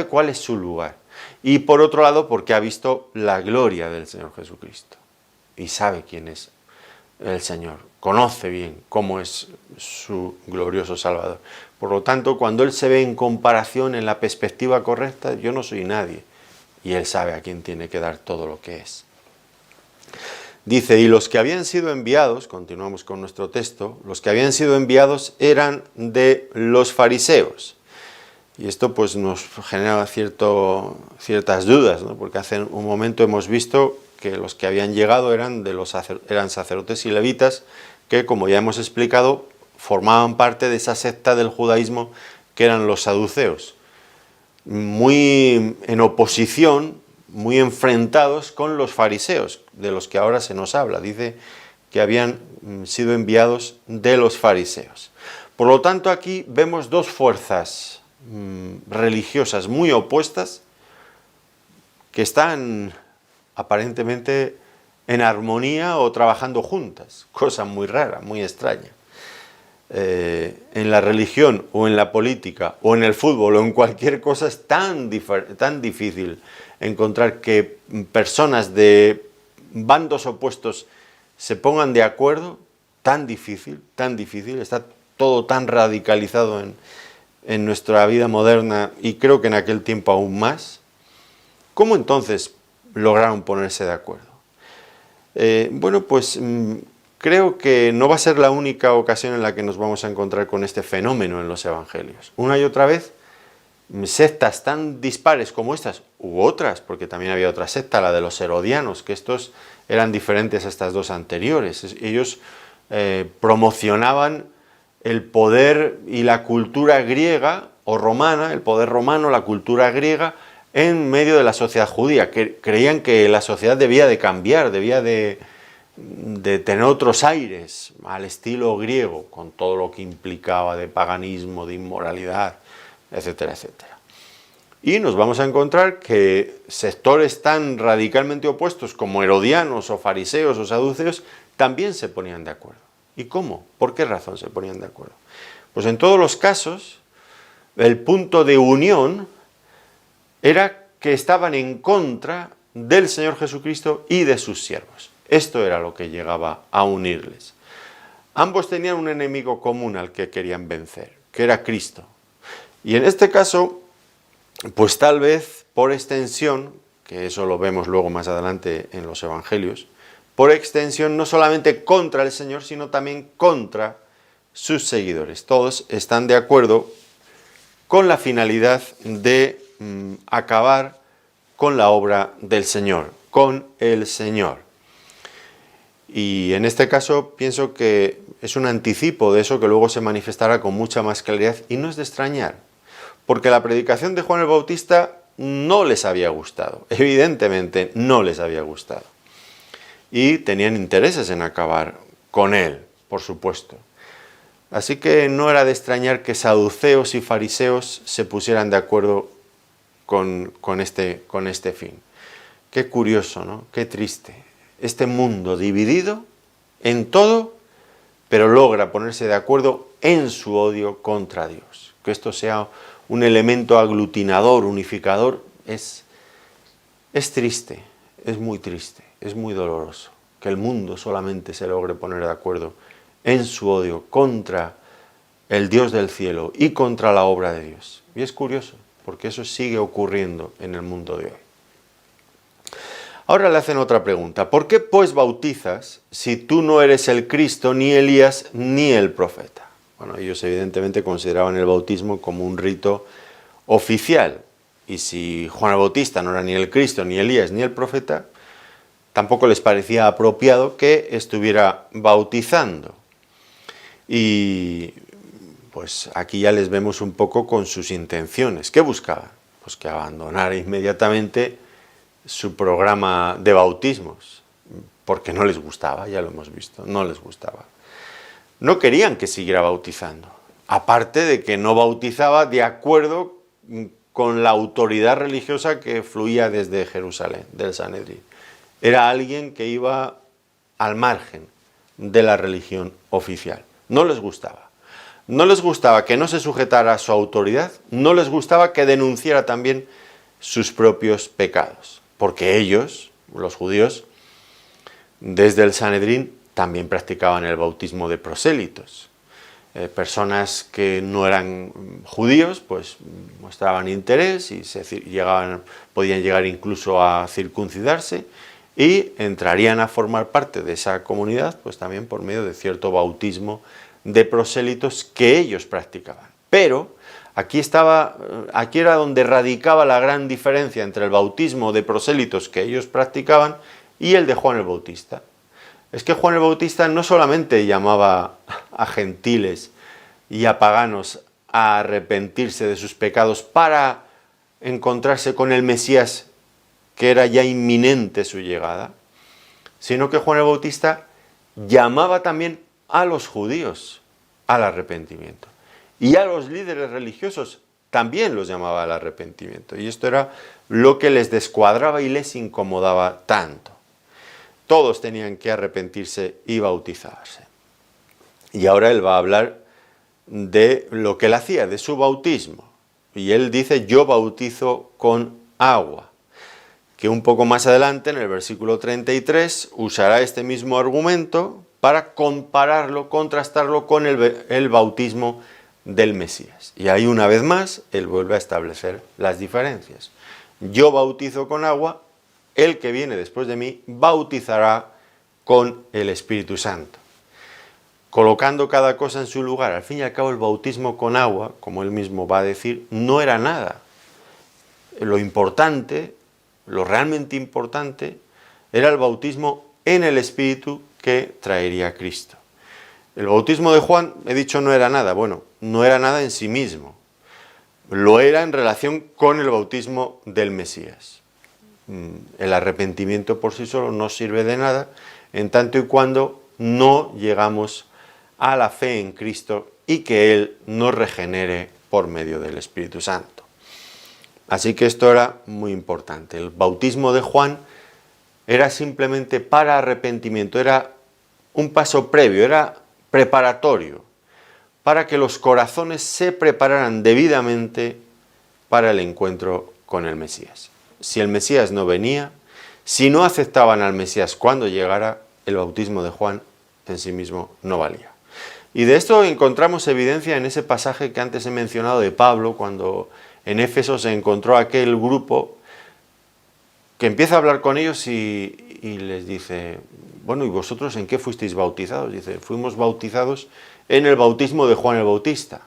cuál es su lugar. Y por otro lado, porque ha visto la gloria del Señor Jesucristo. Y sabe quién es el Señor. Conoce bien cómo es su glorioso Salvador. Por lo tanto, cuando él se ve en comparación, en la perspectiva correcta, yo no soy nadie. Y él sabe a quién tiene que dar todo lo que es. Dice, y los que habían sido enviados, continuamos con nuestro texto, los que habían sido enviados eran de los fariseos. Y esto pues nos genera ciertas dudas, ¿no? Porque hace un momento hemos visto que los que habían llegado eran sacerdotes y levitas, que como ya hemos explicado, formaban parte de esa secta del judaísmo que eran los saduceos. Muy en oposición, muy enfrentados con los fariseos, de los que ahora se nos habla. Dice que habían sido enviados de los fariseos. Por lo tanto, aquí vemos dos fuerzas religiosas muy opuestas que están aparentemente en armonía o trabajando juntas, cosa muy rara, muy extraña. En la religión o en la política o en el fútbol o en cualquier cosa es tan difícil encontrar que personas de bandos opuestos se pongan de acuerdo, tan difícil, está todo tan radicalizado en nuestra vida moderna y creo que en aquel tiempo aún más. ¿Cómo entonces lograron ponerse de acuerdo? Bueno, pues creo que no va a ser la única ocasión en la que nos vamos a encontrar con este fenómeno en los evangelios. Una y otra vez, sectas tan dispares como estas, u otras, porque también había otra secta, la de los herodianos, que estos eran diferentes a estas dos anteriores. Ellos promocionaban el poder y la cultura griega o romana, el poder romano, la cultura griega, en medio de la sociedad judía. Creían que la sociedad debía de cambiar, debía de tener otros aires al estilo griego, con todo lo que implicaba de paganismo, de inmoralidad, etcétera, etcétera. Y nos vamos a encontrar que sectores tan radicalmente opuestos como herodianos o fariseos o saduceos también se ponían de acuerdo. ¿Y cómo? ¿Por qué razón se ponían de acuerdo? Pues en todos los casos, el punto de unión era que estaban en contra del Señor Jesucristo y de sus siervos. Esto era lo que llegaba a unirles. Ambos tenían un enemigo común al que querían vencer, que era Cristo. Y en este caso, pues tal vez por extensión, que eso lo vemos luego más adelante en los evangelios, por extensión no solamente contra el Señor, sino también contra sus seguidores. Todos están de acuerdo con la finalidad de acabar con la obra del Señor, con el Señor. Y en este caso pienso que es un anticipo de eso que luego se manifestará con mucha más claridad y no es de extrañar, porque la predicación de Juan el Bautista no les había gustado, evidentemente no les había gustado. Y tenían intereses en acabar con él, por supuesto. Así que no era de extrañar que saduceos y fariseos se pusieran de acuerdo con este fin. Qué curioso, ¿no? Qué triste. Este mundo dividido en todo, pero logra ponerse de acuerdo en su odio contra Dios. Que esto sea un elemento aglutinador, unificador, es triste, es muy triste, es muy doloroso. Que el mundo solamente se logre poner de acuerdo en su odio contra el Dios del cielo y contra la obra de Dios. Y es curioso, porque eso sigue ocurriendo en el mundo de hoy. Ahora le hacen otra pregunta. ¿Por qué pues bautizas si tú no eres el Cristo, ni Elías, ni el profeta? Bueno, ellos evidentemente consideraban el bautismo como un rito oficial. Y si Juan el Bautista no era ni el Cristo, ni Elías, ni el profeta, tampoco les parecía apropiado que estuviera bautizando. Y pues aquí ya les vemos un poco con sus intenciones. ¿Qué buscaban? Pues que abandonara inmediatamente su programa de bautismos, porque no les gustaba, ya lo hemos visto, no les gustaba. No querían que siguiera bautizando, aparte de que no bautizaba de acuerdo con la autoridad religiosa que fluía desde Jerusalén, del Sanedrín. Era alguien que iba al margen de la religión oficial. No les gustaba. No les gustaba que no se sujetara a su autoridad, no les gustaba que denunciara también sus propios pecados, porque ellos, los judíos, desde el Sanedrín también practicaban el bautismo de prosélitos. Personas que no eran judíos, pues mostraban interés y podían llegar incluso a circuncidarse y entrarían a formar parte de esa comunidad, pues también por medio de cierto bautismo de prosélitos que ellos practicaban. Pero aquí era donde radicaba la gran diferencia entre el bautismo de prosélitos que ellos practicaban y el de Juan el Bautista. Es que Juan el Bautista no solamente llamaba a gentiles y a paganos a arrepentirse de sus pecados para encontrarse con el Mesías, que era ya inminente su llegada, sino que Juan el Bautista llamaba también a los judíos al arrepentimiento. Y a los líderes religiosos también los llamaba al arrepentimiento. Y esto era lo que les descuadraba y les incomodaba tanto. Todos tenían que arrepentirse y bautizarse. Y ahora él va a hablar de lo que él hacía, de su bautismo. Y él dice, yo bautizo con agua. Que un poco más adelante, en el versículo 33, usará este mismo argumento para compararlo, contrastarlo con el bautismo del Mesías. Y ahí una vez más, él vuelve a establecer las diferencias. Yo bautizo con agua, el que viene después de mí bautizará con el Espíritu Santo. Colocando cada cosa en su lugar. Al fin y al cabo, el bautismo con agua, como él mismo va a decir, no era nada. Lo importante, lo realmente importante, era el bautismo en el Espíritu que traería Cristo. El bautismo de Juan, he dicho, no era nada. Bueno, no era nada en sí mismo. Lo era en relación con el bautismo del Mesías. El arrepentimiento por sí solo no sirve de nada, en tanto y cuando no llegamos a la fe en Cristo y que Él nos regenere por medio del Espíritu Santo. Así que esto era muy importante. El bautismo de Juan era simplemente para arrepentimiento, era un paso previo, era preparatorio, para que los corazones se prepararan debidamente para el encuentro con el Mesías. Si el Mesías no venía, si no aceptaban al Mesías cuando llegara, el bautismo de Juan en sí mismo no valía. Y de esto encontramos evidencia en ese pasaje que antes he mencionado de Pablo, cuando en Éfeso se encontró aquel grupo que empieza a hablar con ellos y les dice, bueno, ¿y vosotros en qué fuisteis bautizados? Dice, fuimos bautizados en el bautismo de Juan el Bautista,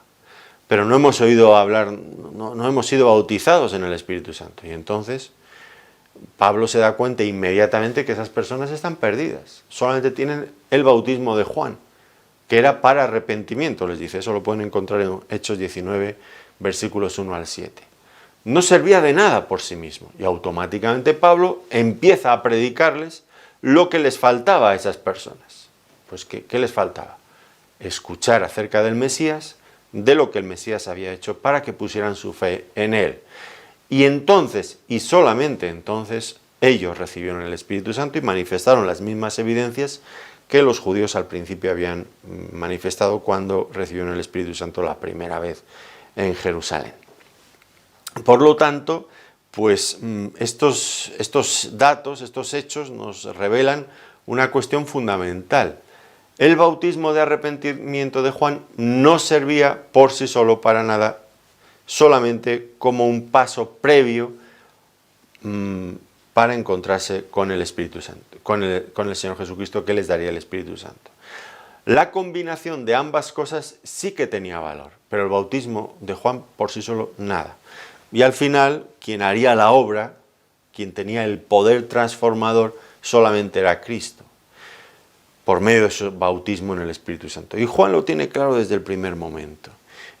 pero no hemos oído hablar, no hemos sido bautizados en el Espíritu Santo. Y entonces Pablo se da cuenta inmediatamente que esas personas están perdidas, solamente tienen el bautismo de Juan, que era para arrepentimiento, les dice, eso lo pueden encontrar en Hechos 19, versículos 1 al 7. No servía de nada por sí mismo, y automáticamente Pablo empieza a predicarles lo que les faltaba a esas personas. Pues ¿qué les faltaba? Escuchar acerca del Mesías, de lo que el Mesías había hecho para que pusieran su fe en él. Y entonces, y solamente entonces, ellos recibieron el Espíritu Santo y manifestaron las mismas evidencias que los judíos al principio habían manifestado cuando recibieron el Espíritu Santo la primera vez en Jerusalén. Por lo tanto, pues estos datos, estos hechos nos revelan una cuestión fundamental. El bautismo de arrepentimiento de Juan no servía por sí solo para nada, solamente como un paso previo para encontrarse con el Espíritu Santo, con el Señor Jesucristo, que les daría el Espíritu Santo. La combinación de ambas cosas sí que tenía valor, pero el bautismo de Juan por sí solo nada. Y al final, quien haría la obra, quien tenía el poder transformador, solamente era Cristo, por medio de su bautismo en el Espíritu Santo. Y Juan lo tiene claro desde el primer momento.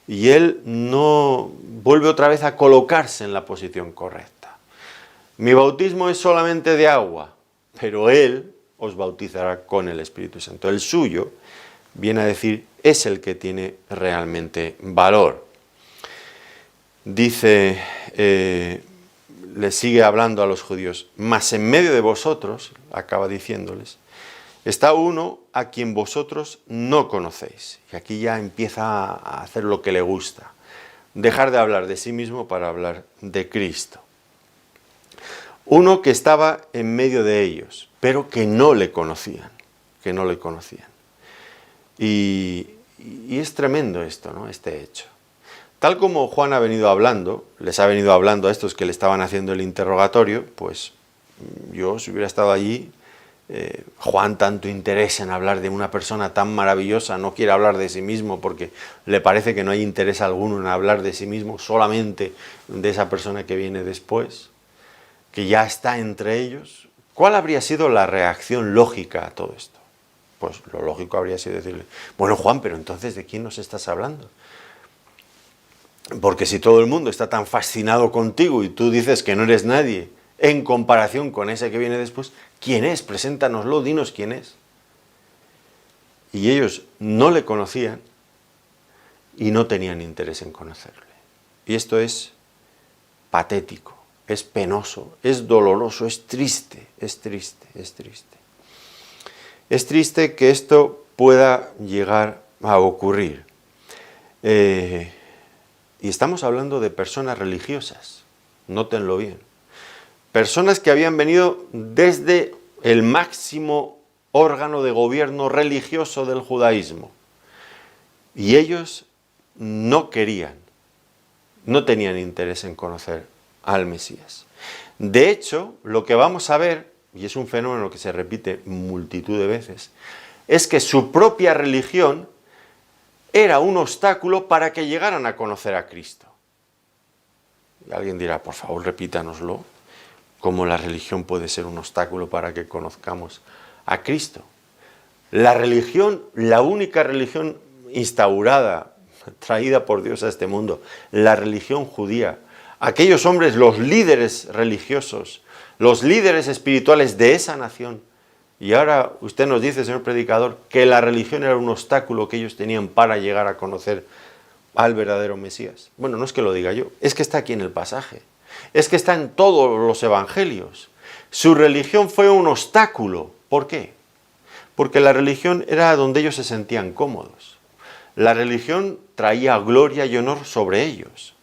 Y él no vuelve otra vez a colocarse en la posición correcta. Mi bautismo es solamente de agua, pero él os bautizará con el Espíritu Santo. El suyo, viene a decir, es el que tiene realmente valor. Dice, le sigue hablando a los judíos, mas en medio de vosotros, acaba diciéndoles, está uno a quien vosotros no conocéis. Y aquí ya empieza a hacer lo que le gusta. Dejar de hablar de sí mismo para hablar de Cristo. Uno que estaba en medio de ellos, pero que no le conocían. Que no le conocían. Y es tremendo esto, ¿no? Este hecho. Tal como Juan ha venido hablando, les ha venido hablando a estos que le estaban haciendo el interrogatorio, pues yo, si hubiera estado allí, Juan tanto interés en hablar de una persona tan maravillosa, no quiere hablar de sí mismo porque le parece que no hay interés alguno en hablar de sí mismo, solamente de esa persona que viene después, que ya está entre ellos. ¿Cuál habría sido la reacción lógica a todo esto? Pues lo lógico habría sido decirle, bueno Juan, pero entonces ¿de quién nos estás hablando? Porque si todo el mundo está tan fascinado contigo y tú dices que no eres nadie en comparación con ese que viene después, ¿quién es? Preséntanoslo, dinos quién es. Y ellos no le conocían y no tenían interés en conocerle. Y esto es patético, es penoso, es doloroso, es triste, es triste, es triste. Es triste que esto pueda llegar a ocurrir. Y estamos hablando de personas religiosas, nótenlo bien. Personas que habían venido desde el máximo órgano de gobierno religioso del judaísmo. Y ellos no querían, no tenían interés en conocer al Mesías. De hecho, lo que vamos a ver, y es un fenómeno que se repite multitud de veces, es que su propia religión era un obstáculo para que llegaran a conocer a Cristo. Y alguien dirá, por favor, repítanoslo. ¿Cómo la religión puede ser un obstáculo para que conozcamos a Cristo? La religión, la única religión instaurada, traída por Dios a este mundo, la religión judía, aquellos hombres, los líderes religiosos, los líderes espirituales de esa nación, y ahora usted nos dice, señor predicador, que la religión era un obstáculo que ellos tenían para llegar a conocer al verdadero Mesías. Bueno, no es que lo diga yo, es que está aquí en el pasaje. Es que está en todos los evangelios. Su religión fue un obstáculo. ¿Por qué? Porque la religión era donde ellos se sentían cómodos. La religión traía gloria y honor sobre ellos.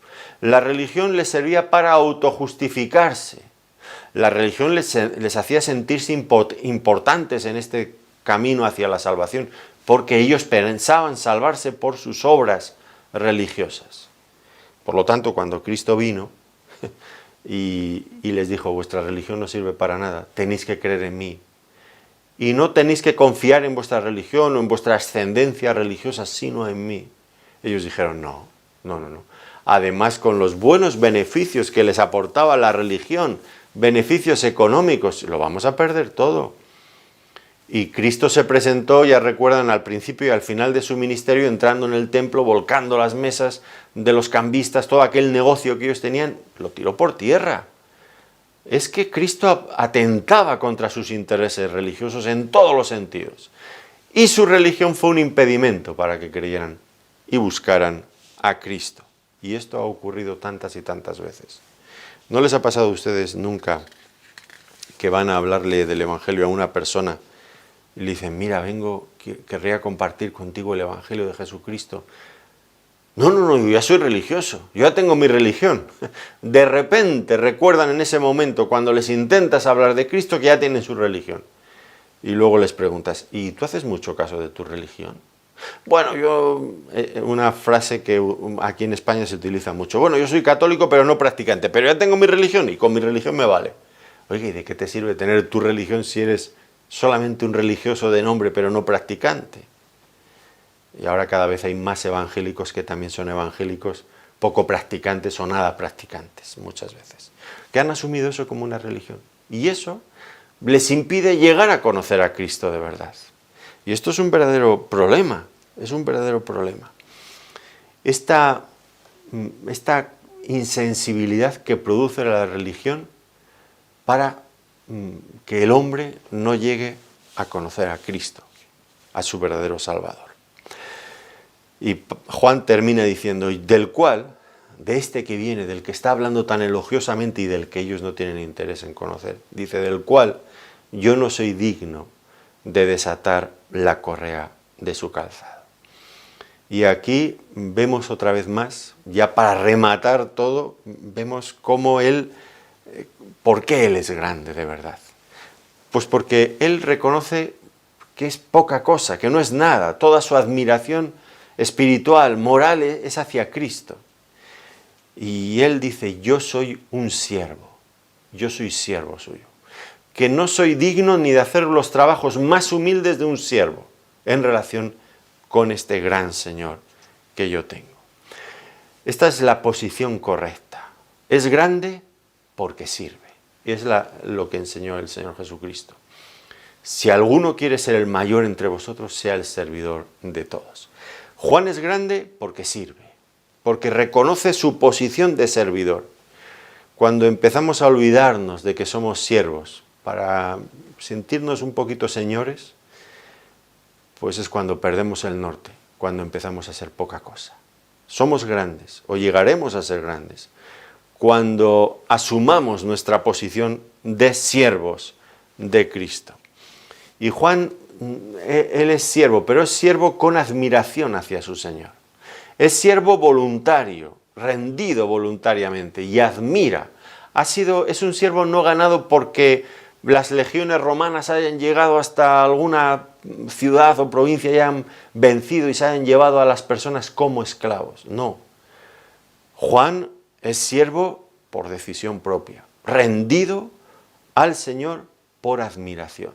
La religión les servía para autojustificarse. La religión les hacía sentirse importantes en este camino hacia la salvación, porque ellos pensaban salvarse por sus obras religiosas. Por lo tanto, cuando Cristo vino y les dijo, vuestra religión no sirve para nada, tenéis que creer en mí. Y no tenéis que confiar en vuestra religión o en vuestra ascendencia religiosa, sino en mí. Ellos dijeron, no. Además, con los buenos beneficios que les aportaba la religión, beneficios económicos, lo vamos a perder todo. Y Cristo se presentó, ya recuerdan, al principio y al final de su ministerio, entrando en el templo, volcando las mesas de los cambistas, todo aquel negocio que ellos tenían, lo tiró por tierra. Es que Cristo atentaba contra sus intereses religiosos en todos los sentidos. Y su religión fue un impedimento para que creyeran y buscaran a Cristo. Y esto ha ocurrido tantas y tantas veces. ¿No les ha pasado a ustedes nunca que van a hablarle del Evangelio a una persona y le dicen, mira, querría compartir contigo el Evangelio de Jesucristo? No, yo ya soy religioso, yo ya tengo mi religión. De repente recuerdan en ese momento, cuando les intentas hablar de Cristo, que ya tienen su religión. Y luego les preguntas, ¿y tú haces mucho caso de tu religión? Bueno, una frase que aquí en España se utiliza mucho. Bueno, yo soy católico, pero no practicante, pero ya tengo mi religión y con mi religión me vale. Oye, ¿y de qué te sirve tener tu religión si eres solamente un religioso de nombre pero no practicante? Y ahora cada vez hay más evangélicos que también son evangélicos poco practicantes o nada practicantes, muchas veces, que han asumido eso como una religión. Y eso les impide llegar a conocer a Cristo de verdad. Y esto es un verdadero problema, es un verdadero problema. Esta insensibilidad que produce la religión para que el hombre no llegue a conocer a Cristo, a su verdadero Salvador. Y Juan termina diciendo, del cual, de este que viene, del que está hablando tan elogiosamente y del que ellos no tienen interés en conocer, dice, del cual yo no soy digno de desatar la correa de su calzado. Y aquí vemos otra vez más, ya para rematar todo, vemos cómo él, ¿por qué él es grande de verdad? Pues porque él reconoce que es poca cosa, que no es nada, toda su admiración espiritual, moral, es hacia Cristo. Y él dice, yo soy un siervo, yo soy siervo suyo, que no soy digno ni de hacer los trabajos más humildes de un siervo en relación con este gran Señor que yo tengo. Esta es la posición correcta. Es grande porque sirve. Y es lo que enseñó el Señor Jesucristo. Si alguno quiere ser el mayor entre vosotros, sea el servidor de todos. Juan es grande porque sirve, porque reconoce su posición de servidor. Cuando empezamos a olvidarnos de que somos siervos para sentirnos un poquito señores, pues es cuando perdemos el norte, cuando empezamos a ser poca cosa. Somos grandes, o llegaremos a ser grandes, cuando asumamos nuestra posición de siervos de Cristo. Y Juan, él es siervo, pero es siervo con admiración hacia su Señor. Es siervo voluntario, rendido voluntariamente, y admira. Es un siervo no ganado porque las legiones romanas hayan llegado hasta alguna ciudad o provincia y hayan vencido y se hayan llevado a las personas como esclavos. No. Juan es siervo por decisión propia, rendido al Señor por admiración,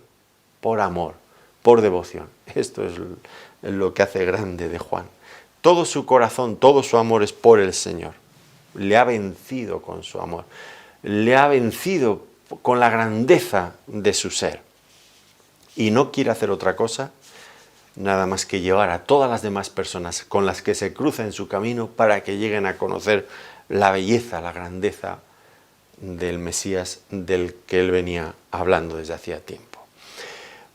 por amor, por devoción. Esto es lo que hace grande de Juan. Todo su corazón, todo su amor es por el Señor. Le ha vencido con su amor. Le ha vencido con la grandeza de su ser. Y no quiere hacer otra cosa, nada más que llevar a todas las demás personas con las que se cruza en su camino para que lleguen a conocer la belleza, la grandeza del Mesías del que él venía hablando desde hacía tiempo.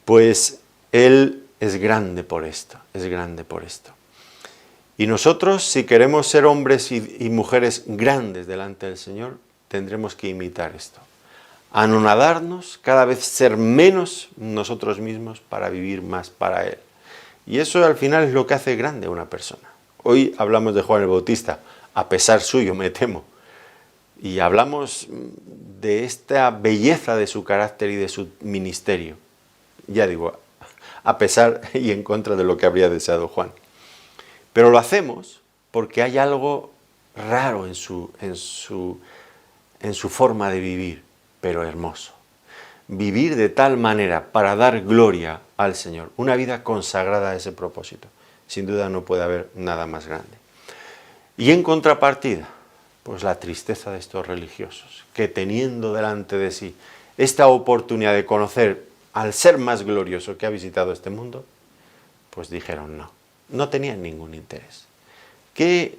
Pues él es grande por esto, es grande por esto. Y nosotros, si queremos ser hombres y mujeres grandes delante del Señor, tendremos que imitar esto. Anonadarnos, cada vez ser menos nosotros mismos para vivir más para Él. Y eso al final es lo que hace grande a una persona. Hoy hablamos de Juan el Bautista, a pesar suyo, me temo. Y hablamos de esta belleza de su carácter y de su ministerio. Ya digo, a pesar y en contra de lo que habría deseado Juan. Pero lo hacemos porque hay algo raro en su forma de vivir, pero hermoso. Vivir de tal manera para dar gloria al Señor, una vida consagrada a ese propósito. Sin duda no puede haber nada más grande. Y en contrapartida, pues la tristeza de estos religiosos, que teniendo delante de sí esta oportunidad de conocer al ser más glorioso que ha visitado este mundo, pues dijeron no, no tenían ningún interés. ¿Qué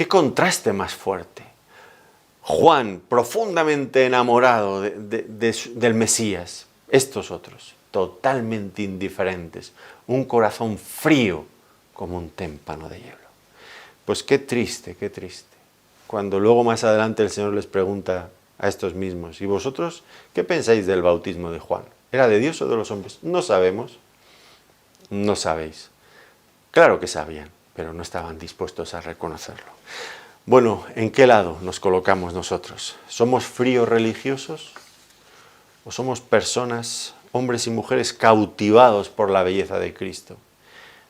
contraste más fuerte? Juan, profundamente enamorado del Mesías, estos otros, totalmente indiferentes, un corazón frío como un témpano de hielo. Pues qué triste, cuando luego más adelante el Señor les pregunta a estos mismos, ¿y vosotros qué pensáis del bautismo de Juan? ¿Era de Dios o de los hombres? No sabemos, no sabéis. Claro que sabían, pero no estaban dispuestos a reconocerlo. Bueno, ¿en qué lado nos colocamos nosotros? ¿Somos fríos religiosos? ¿O somos personas, hombres y mujeres, cautivados por la belleza de Cristo,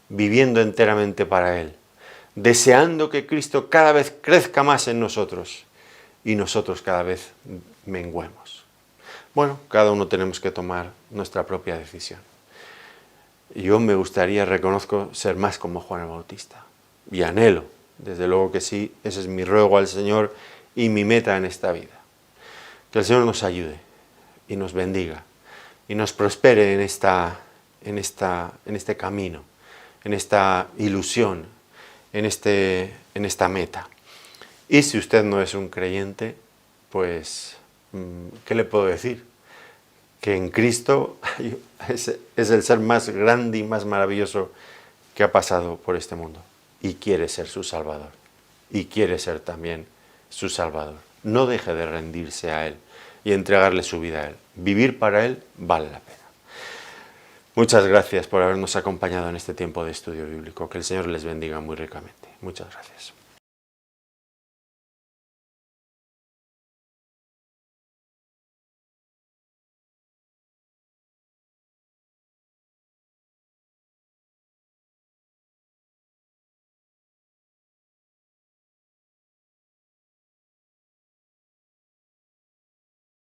viviendo enteramente para Él, deseando que Cristo cada vez crezca más en nosotros y nosotros cada vez menguemos? Bueno, cada uno tenemos que tomar nuestra propia decisión. Yo me gustaría, reconozco, ser más como Juan el Bautista. Y anhelo, desde luego que sí, ese es mi ruego al Señor y mi meta en esta vida. Que el Señor nos ayude y nos bendiga y nos prospere en este camino, en esta ilusión, en esta meta. Y si usted no es un creyente, pues, ¿qué le puedo decir? Que en Cristo es el ser más grande y más maravilloso que ha pasado por este mundo. Y quiere ser su Salvador. Y quiere ser también su Salvador. No deje de rendirse a Él y entregarle su vida a Él. Vivir para Él vale la pena. Muchas gracias por habernos acompañado en este tiempo de estudio bíblico. Que el Señor les bendiga muy ricamente. Muchas gracias.